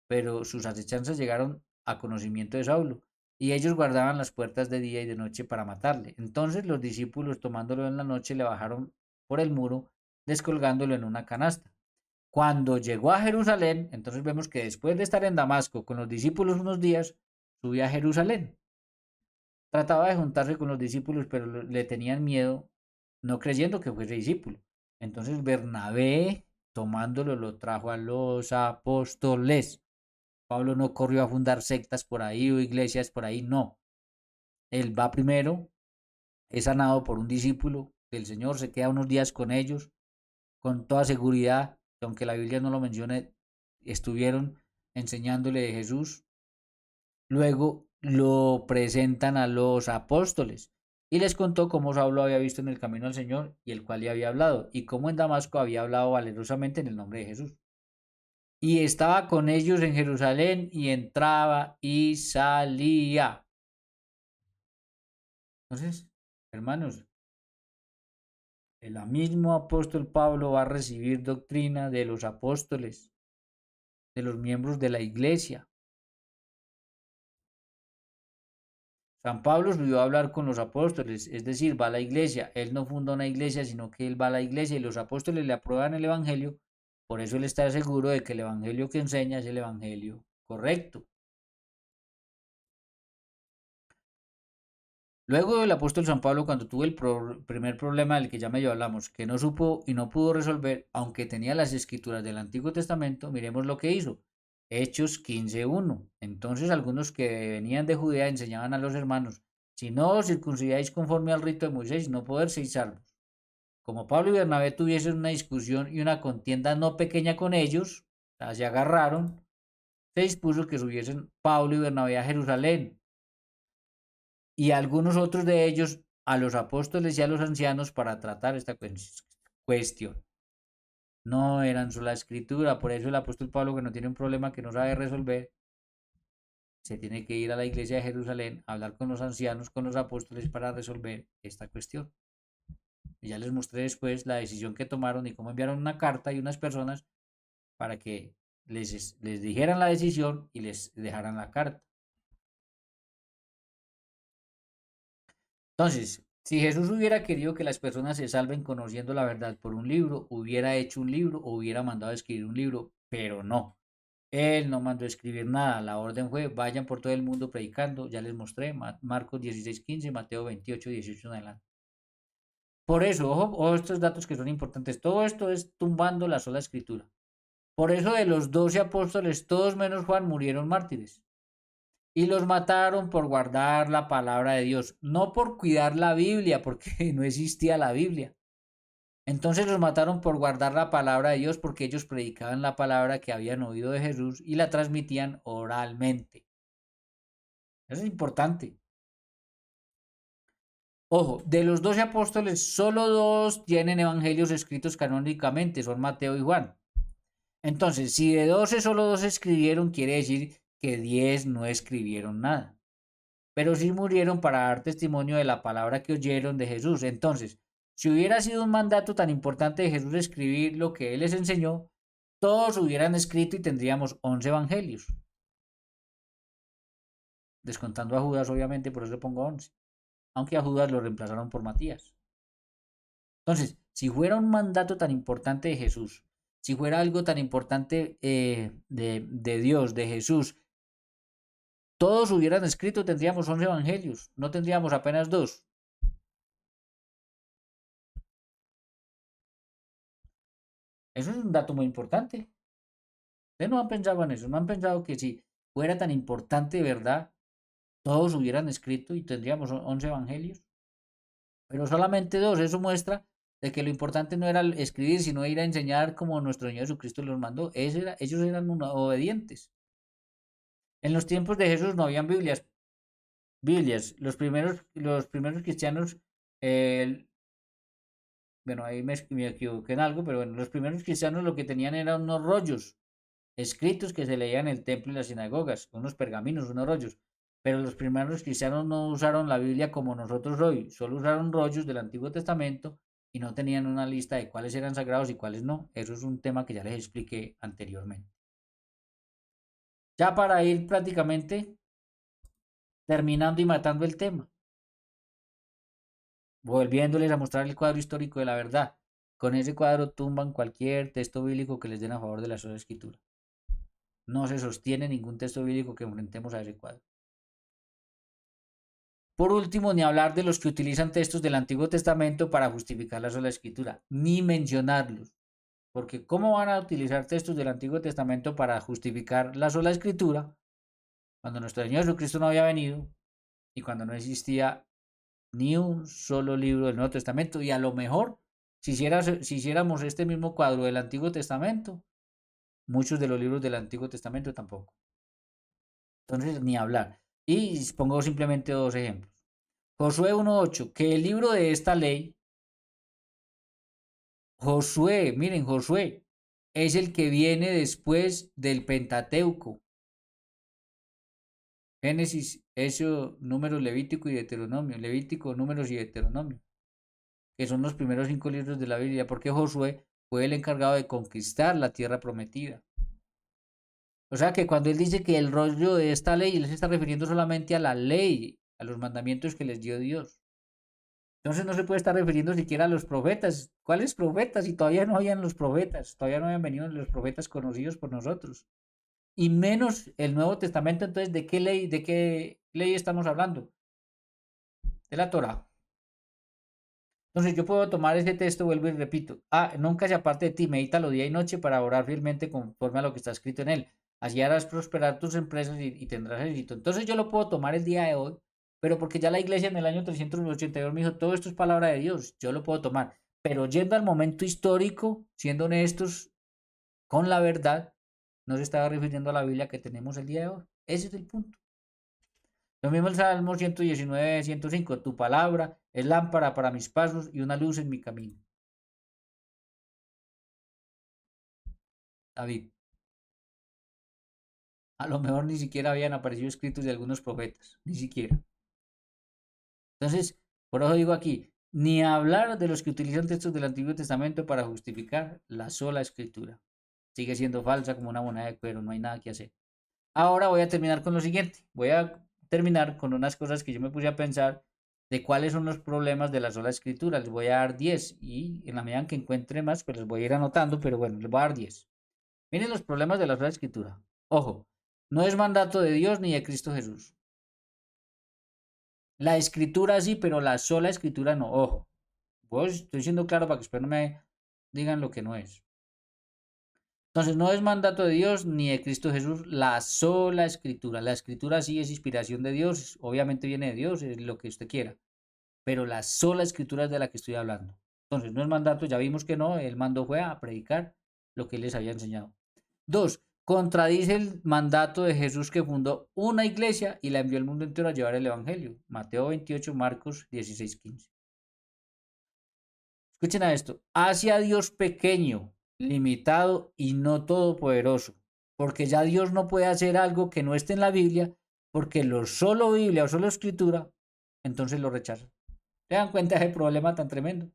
pero sus acechanzas llegaron a conocimiento de Saulo y ellos guardaban las puertas de día y de noche para matarle. Entonces los discípulos tomándolo en la noche le bajaron por el muro, descolgándolo en una canasta. Cuando llegó a Jerusalén, entonces vemos que después de estar en Damasco con los discípulos unos días, subió a Jerusalén. Trataba de juntarse con los discípulos, pero le tenían miedo, no creyendo que fuese discípulo. Entonces Bernabé, tomándolo, lo trajo a los apóstoles. Pablo no corrió a fundar sectas por ahí o iglesias por ahí, no. Él va primero, es sanado por un discípulo del Señor, se queda unos días con ellos, con toda seguridad, que aunque la Biblia no lo mencione, estuvieron enseñándole de Jesús. Luego lo presentan a los apóstoles y les contó cómo Saulo había visto en el camino al Señor y el cual le había hablado, y cómo en Damasco había hablado valerosamente en el nombre de Jesús. Y estaba con ellos en Jerusalén y entraba y salía. Entonces, hermanos, el mismo apóstol Pablo va a recibir doctrina de los apóstoles, de los miembros de la iglesia. San Pablo subió a hablar con los apóstoles, es decir, va a la iglesia. Él no funda una iglesia, sino que él va a la iglesia y los apóstoles le aprueban el evangelio. Por eso él está seguro de que el evangelio que enseña es el evangelio correcto. Luego el apóstol San Pablo, cuando tuvo el primer problema del que ya medio hablamos, que no supo y no pudo resolver, aunque tenía las escrituras del Antiguo Testamento, miremos lo que hizo. Hechos 15:1. Entonces algunos que venían de Judea enseñaban a los hermanos, si no os circuncidáis conforme al rito de Moisés, no poderéis salvos. Como Pablo y Bernabé tuviesen una discusión y una contienda no pequeña con ellos, se agarraron, se dispuso que subiesen Pablo y Bernabé a Jerusalén y algunos otros de ellos a los apóstoles y a los ancianos para tratar esta cuestión. No eran sola escritura, por eso el apóstol Pablo, que no tiene un problema que no sabe resolver, se tiene que ir a la iglesia de Jerusalén a hablar con los ancianos, con los apóstoles para resolver esta cuestión. Y ya les mostré después la decisión que tomaron y cómo enviaron una carta y unas personas para que les dijeran la decisión y les dejaran la carta. Entonces, si Jesús hubiera querido que las personas se salven conociendo la verdad por un libro, hubiera hecho un libro o hubiera mandado a escribir un libro, pero no. Él no mandó a escribir nada. La orden fue, vayan por todo el mundo predicando. Ya les mostré, Marcos 16:15, Mateo 28:18 en adelante. Por eso, ojo, estos datos que son importantes. Todo esto es tumbando la sola escritura. Por eso de los 12 apóstoles, todos menos Juan murieron mártires. Y los mataron por guardar la palabra de Dios, no por cuidar la Biblia, porque no existía la Biblia. Entonces los mataron por guardar la palabra de Dios, porque ellos predicaban la palabra que habían oído de Jesús y la transmitían oralmente. Eso es importante. Ojo, de los 12 apóstoles, solo 2 tienen evangelios escritos canónicamente, son Mateo y Juan. Entonces, si de 12 solo 2 escribieron, quiere decir que 10 no escribieron nada. Pero sí murieron para dar testimonio de la palabra que oyeron de Jesús. Entonces, si hubiera sido un mandato tan importante de Jesús escribir lo que Él les enseñó, todos hubieran escrito y tendríamos 11 evangelios. Descontando a Judas, obviamente, por eso le pongo 11. Aunque a Judas lo reemplazaron por Matías. Entonces, si fuera un mandato tan importante de Jesús, si fuera algo tan importante de Dios, de Jesús, todos hubieran escrito, tendríamos 11 evangelios, no tendríamos apenas 2. Eso es un dato muy importante. Ustedes no han pensado en eso, no han pensado que si fuera tan importante de verdad, todos hubieran escrito y tendríamos 11 evangelios. Pero solamente 2, eso muestra de que lo importante no era escribir, sino ir a enseñar como nuestro Señor Jesucristo los mandó. Ellos eran obedientes. En los tiempos de Jesús no habían Biblias. Los primeros cristianos, bueno, ahí me equivoqué en algo, pero bueno, los primeros cristianos lo que tenían eran unos rollos escritos que se leían en el templo y las sinagogas, unos pergaminos, unos rollos. Pero los primeros cristianos no usaron la Biblia como nosotros hoy, solo usaron rollos del Antiguo Testamento y no tenían una lista de cuáles eran sagrados y cuáles no. Eso es un tema que ya les expliqué anteriormente. Ya para ir prácticamente terminando y matando el tema, volviéndoles a mostrar el cuadro histórico de la verdad. Con ese cuadro tumban cualquier texto bíblico que les den a favor de la sola escritura. No se sostiene ningún texto bíblico que enfrentemos a ese cuadro. Por último, ni hablar de los que utilizan textos del Antiguo Testamento para justificar la sola escritura, ni mencionarlos. Porque ¿cómo van a utilizar textos del Antiguo Testamento para justificar la sola escritura cuando nuestro Señor Jesucristo no había venido y cuando no existía ni un solo libro del Nuevo Testamento? Y a lo mejor, si hiciéramos este mismo cuadro del Antiguo Testamento, muchos de los libros del Antiguo Testamento tampoco. Entonces, ni hablar. Y pongo simplemente 2 ejemplos. Josué 1:8, que el libro de esta ley, Josué, miren, Josué, es el que viene después del Pentateuco. Génesis, Éxodo, Números, Levítico y Deuteronomio. Levítico, Números y Deuteronomio, que son los primeros 5 libros de la Biblia, porque Josué fue el encargado de conquistar la tierra prometida. O sea que cuando él dice que el rollo de esta ley, él se está refiriendo solamente a la ley, a los mandamientos que les dio Dios. Entonces no se puede estar refiriendo siquiera a los profetas. ¿Cuáles profetas? Si todavía no habían los profetas, todavía no habían venido los profetas conocidos por nosotros. Y menos el Nuevo Testamento. Entonces, de qué ley estamos hablando? de la Torá. Entonces yo puedo tomar ese texto, vuelvo y repito, nunca se aparte de ti, medítalo día y noche para orar fielmente conforme a lo que está escrito en él. Así harás prosperar tus empresas y tendrás éxito. Entonces yo lo puedo tomar el día de hoy, pero porque ya la iglesia en el año 382 me dijo, todo esto es palabra de Dios, yo lo puedo tomar. Pero yendo al momento histórico, siendo honestos con la verdad, no se estaba refiriendo a la Biblia que tenemos el día de hoy. Ese es el punto. Lo mismo el Salmo 119, 105. Tu palabra es lámpara para mis pasos y una luz en mi camino. David. A lo mejor ni siquiera habían aparecido escritos de algunos profetas. Ni siquiera. Entonces, por eso digo aquí, ni hablar de los que utilizan textos del Antiguo Testamento para justificar la sola escritura. Sigue siendo falsa como una moneda de cuero, no hay nada que hacer. Ahora voy a terminar con lo siguiente. Voy a terminar con unas cosas que yo me puse a pensar de cuáles son los problemas de la sola escritura. Les voy a dar 10 y en la medida en que encuentre más, pues les voy a ir anotando, pero bueno, les voy a dar 10. Miren los problemas de la sola escritura. Ojo, no es mandato de Dios ni de Cristo Jesús. La escritura sí, pero la sola escritura no. Ojo, pues estoy siendo claro para que después no me digan lo que no es. Entonces no es mandato de Dios ni de Cristo Jesús la sola escritura. La escritura sí es inspiración de Dios, obviamente viene de Dios, es lo que usted quiera. Pero la sola escritura es de la que estoy hablando. Entonces no es mandato, ya vimos que no, el mando fue a predicar lo que él les había enseñado. Dos, contradice el mandato de Jesús que fundó una iglesia y la envió al mundo entero a llevar el evangelio. Mateo 28, Marcos 16, 15. Escuchen a esto. Hace a Dios pequeño, limitado y no todopoderoso. Porque ya Dios no puede hacer algo que no esté en la Biblia, porque lo solo Biblia o solo escritura, entonces lo rechaza. ¿Se dan cuenta de ese problema tan tremendo?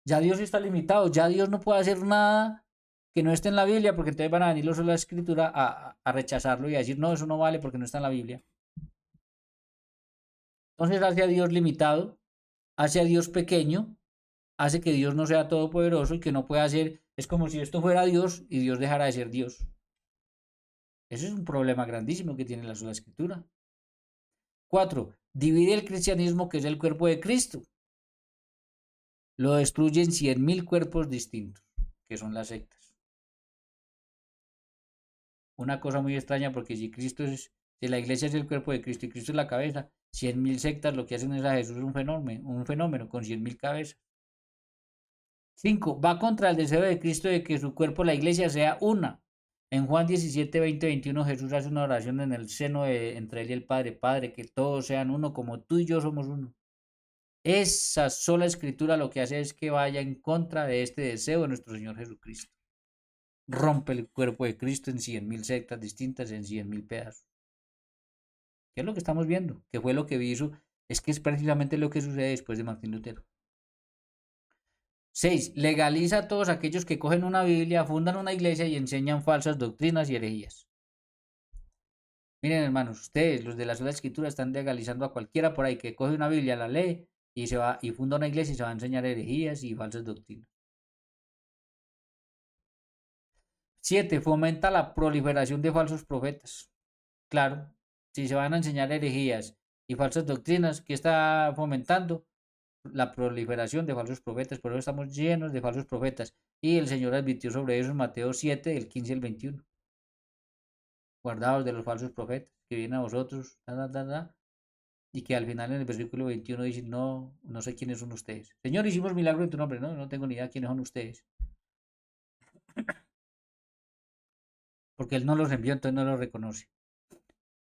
Ya Dios está limitado, ya Dios no puede hacer nada que no esté en la Biblia, porque entonces van a venir los de la escritura a rechazarlo y a decir, no, eso no vale porque no está en la Biblia. Entonces hace a Dios limitado, hace a Dios pequeño, hace que Dios no sea todopoderoso y que no pueda hacer, es como si esto fuera Dios y Dios dejara de ser Dios. Ese es un problema grandísimo que tiene la sola escritura. 4. Divide el cristianismo que es el cuerpo de Cristo. Lo destruye en 100.000 cuerpos distintos, que son las sectas. Una cosa muy extraña porque si la iglesia es el cuerpo de Cristo y Cristo es la cabeza, 100.000 sectas lo que hacen es a Jesús un fenómeno con 100.000 cabezas. 5. Va contra el deseo de Cristo de que su cuerpo, la iglesia, sea una. En Juan 17, 20, 21, Jesús hace una oración en el seno entre él y el Padre. Padre, que todos sean uno como tú y yo somos uno. Esa sola escritura lo que hace es que vaya en contra de este deseo de nuestro Señor Jesucristo. Rompe el cuerpo de Cristo en 100.000 sectas distintas, en 100.000 pedazos. ¿Qué es lo que estamos viendo? ¿Qué fue lo que hizo? Es que es precisamente lo que sucede después de Martín Lutero. 6. Legaliza a todos aquellos que cogen una Biblia, fundan una iglesia y enseñan falsas doctrinas y herejías. Miren, hermanos, ustedes, los de la sola escritura, están legalizando a cualquiera por ahí que coge una Biblia, la lee y se va y funda una iglesia y se va a enseñar herejías y falsas doctrinas. 7. Fomenta la proliferación de falsos profetas. Claro, si se van a enseñar herejías y falsas doctrinas, ¿qué está fomentando? La proliferación de falsos profetas, por eso estamos llenos de falsos profetas. Y el Señor advirtió sobre eso en Mateo 7, del 15 al 21. Guardaos de los falsos profetas que vienen a vosotros, y que al final en el versículo 21 dice, no, no sé quiénes son ustedes. Señor, hicimos milagro en tu nombre, no tengo ni idea quiénes son ustedes. Porque Él no los envió, entonces no los reconoce.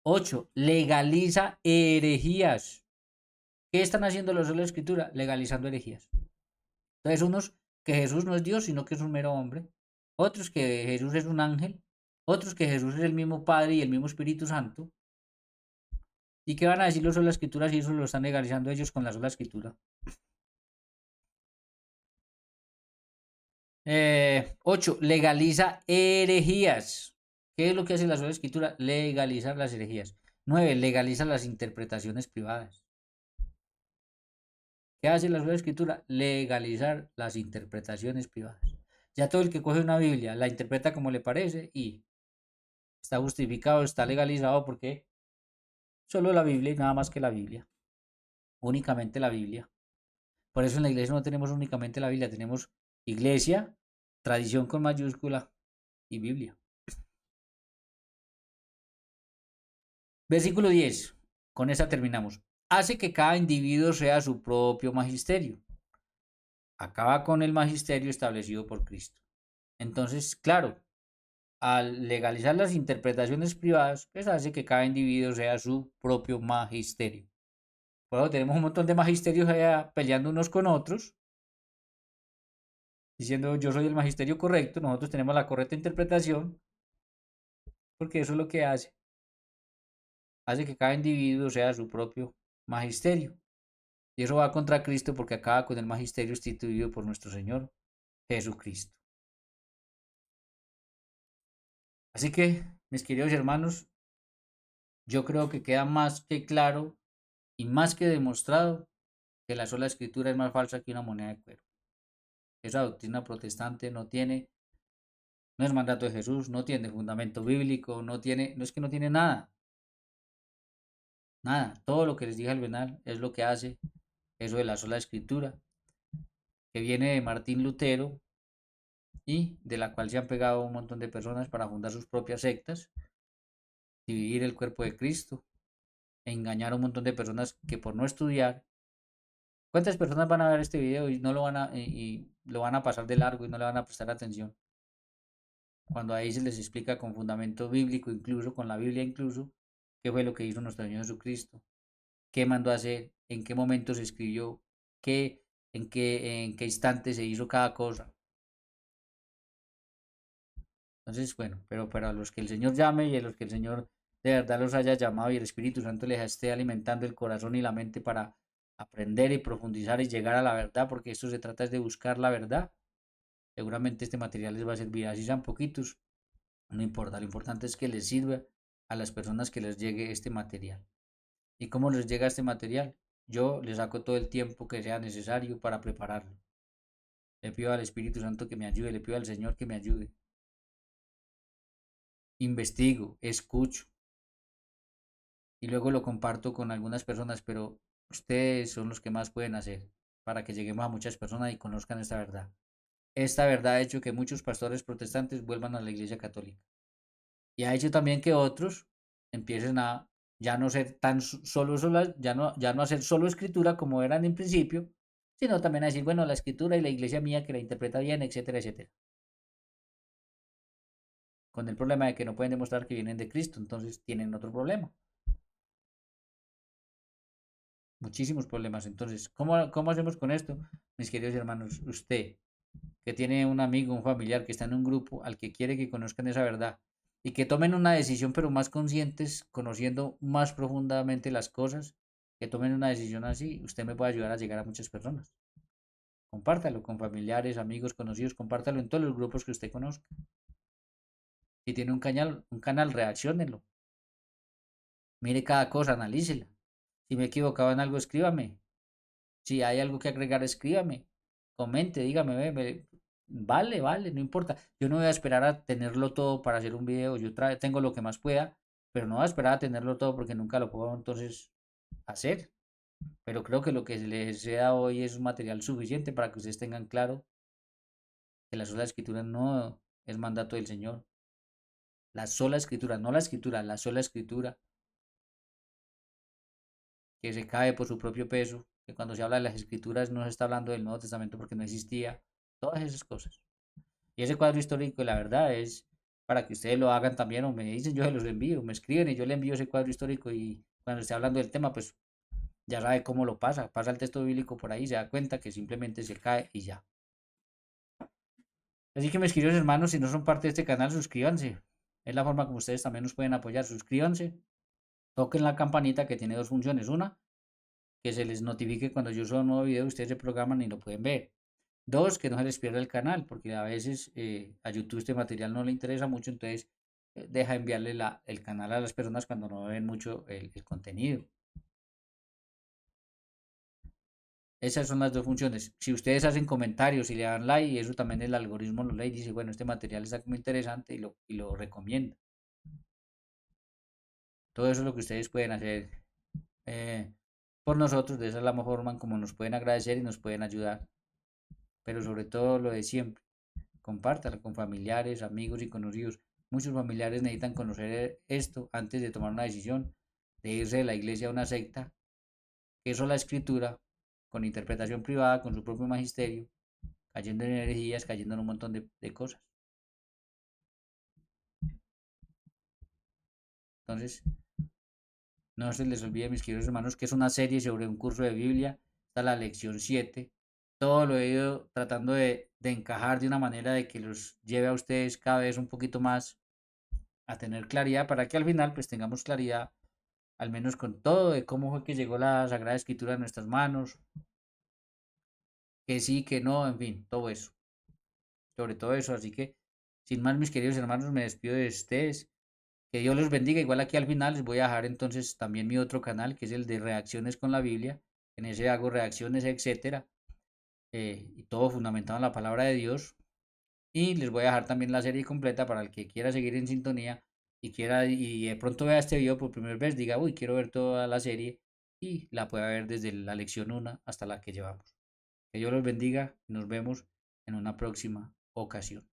8. Legaliza herejías. ¿Qué están haciendo los de la escritura? Legalizando herejías. Entonces unos que Jesús no es Dios, sino que es un mero hombre. Otros que Jesús es un ángel. Otros que Jesús es el mismo Padre y el mismo Espíritu Santo. ¿Y qué van a decir los de la escritura si eso lo están legalizando ellos con la sola escritura? 8. Legaliza herejías. ¿Qué es lo que hace la sola escritura? Legalizar las herejías. 9. Legaliza las interpretaciones privadas. ¿Qué hace la sola escritura? Legalizar las interpretaciones privadas. Ya todo el que coge una Biblia la interpreta como le parece y está justificado, está legalizado porque solo la Biblia y nada más que la Biblia. únicamente la Biblia. Por eso en la iglesia no tenemos únicamente la Biblia, tenemos iglesia, tradición con mayúscula y Biblia. Versículo 10. Con esa terminamos. Hace que cada individuo sea su propio magisterio. Acaba con el magisterio establecido por Cristo. Entonces, claro, al legalizar las interpretaciones privadas, pues hace que cada individuo sea su propio magisterio. Por eso tenemos un montón de magisterios allá peleando unos con otros, diciendo yo soy el magisterio correcto, nosotros tenemos la correcta interpretación, porque eso es lo que hace. Hace que cada individuo sea su propio magisterio. Y eso va contra Cristo porque acaba con el magisterio instituido por nuestro Señor Jesucristo. Así que, mis queridos hermanos, yo creo que queda más que claro y más que demostrado que la sola escritura es más falsa que una moneda de cuero. Esa doctrina protestante no es mandato de Jesús, no tiene fundamento bíblico, no es que no tiene nada, nada. Todo lo que les dije al final es lo que hace eso de la sola escritura, que viene de Martín Lutero y de la cual se han pegado un montón de personas para fundar sus propias sectas, dividir el cuerpo de Cristo, e engañar a un montón de personas que por no estudiar, ¿cuántas personas van a ver este video y no lo van y lo van a pasar de largo y no le van a prestar atención? Cuando ahí se les explica con fundamento bíblico, incluso con la Biblia incluso, qué fue lo que hizo nuestro Señor Jesucristo, qué mandó a hacer, en qué momento se escribió, en qué instante se hizo cada cosa. Entonces, bueno, pero para los que el Señor llame y a los que el Señor de verdad los haya llamado y el Espíritu Santo les esté alimentando el corazón y la mente para aprender y profundizar y llegar a la verdad, porque esto se trata es de buscar la verdad. Seguramente este material les va a servir, así sean poquitos, no importa, lo importante es que les sirva a las personas que les llegue este material. ¿Y cómo les llega este material? Yo les saco todo el tiempo que sea necesario para prepararlo. Le pido al Espíritu Santo que me ayude, le pido al Señor que me ayude. Investigo, escucho y luego lo comparto con algunas personas, pero ustedes son los que más pueden hacer para que lleguemos a muchas personas y conozcan esta verdad. Esta verdad ha hecho que muchos pastores protestantes vuelvan a la Iglesia Católica y ha hecho también que otros empiecen a ya no ser tan solo solas, ya no hacer solo escritura como eran en principio, sino también a decir, bueno, la escritura y la iglesia mía que la interpreta bien, etcétera, etcétera. Con el problema de que no pueden demostrar que vienen de Cristo, entonces tienen otro problema. Muchísimos problemas. Entonces, ¿cómo hacemos con esto? Mis queridos hermanos, usted que tiene un amigo, un familiar que está en un grupo al que quiere que conozcan esa verdad y que tomen una decisión pero más conscientes, conociendo más profundamente las cosas, que tomen una decisión así, usted me puede ayudar a llegar a muchas personas. Compártalo con familiares, amigos, conocidos, compártalo en todos los grupos que usted conozca. Si tiene un canal, reacciónelo. Mire cada cosa, analícela. Si me he equivocado en algo, escríbame. Si hay algo que agregar, escríbame. Comente, dígame, vale, no importa. Yo no voy a esperar a tenerlo todo para hacer un video. Yo tengo lo que más pueda, pero no voy a esperar a tenerlo todo porque nunca lo puedo entonces hacer. Pero creo que lo que les he dado hoy es un material suficiente para que ustedes tengan claro que la sola escritura no es mandato del Señor. La sola escritura, no la escritura, la sola escritura que se cae por su propio peso, que cuando se habla de las escrituras no se está hablando del Nuevo Testamento porque no existía, todas esas cosas. Y ese cuadro histórico, la verdad, es para que ustedes lo hagan también o me dicen, yo se los envío, me escriben y yo le envío ese cuadro histórico y cuando esté hablando del tema, pues ya sabe cómo lo pasa el texto bíblico por ahí, se da cuenta que simplemente se cae y ya. Así que mis queridos hermanos, si no son parte de este canal, suscríbanse. Es la forma como ustedes también nos pueden apoyar. Suscríbanse, toquen la campanita que tiene dos funciones. Una, que se les notifique cuando yo suba un nuevo video, ustedes se programan y lo pueden ver. Dos, que no se les pierda el canal, porque a veces a YouTube este material no le interesa mucho, entonces deja enviarle el canal a las personas cuando no ven mucho el contenido. Esas son las dos funciones. Si ustedes hacen comentarios y le dan like, eso también el algoritmo lo lee y dice, bueno, este material está como interesante y lo recomienda. Todo eso es lo que ustedes pueden hacer. por nosotros. De esa es la mejor forma en como nos pueden agradecer y nos pueden ayudar. Pero sobre todo lo de siempre, compártala con familiares, amigos y conocidos. Muchos familiares necesitan conocer esto antes de tomar una decisión, de irse de la iglesia a una secta, que eso la escritura, con interpretación privada, con su propio magisterio, cayendo en herejías, cayendo en un montón de cosas. Entonces, no se les olvide, mis queridos hermanos, que es una serie sobre un curso de Biblia. Está la lección 7. Todo lo he ido tratando de encajar de una manera de que los lleve a ustedes cada vez un poquito más a tener claridad para que al final pues tengamos claridad al menos con todo de cómo fue que llegó la Sagrada Escritura a nuestras manos, que sí, que no, en fin, todo eso, sobre todo eso. Así que, sin más, mis queridos hermanos, me despido de ustedes. Que Dios los bendiga. Igual aquí al final les voy a dejar entonces también mi otro canal, que es el de reacciones con la Biblia. En ese hago reacciones, etcétera, y todo fundamentado en la palabra de Dios. Y les voy a dejar también la serie completa para el que quiera seguir en sintonía y quiera y de pronto vea este video por primera vez, diga, uy, quiero ver toda la serie y la pueda ver desde la lección 1 hasta la que llevamos. Que Dios los bendiga y nos vemos en una próxima ocasión.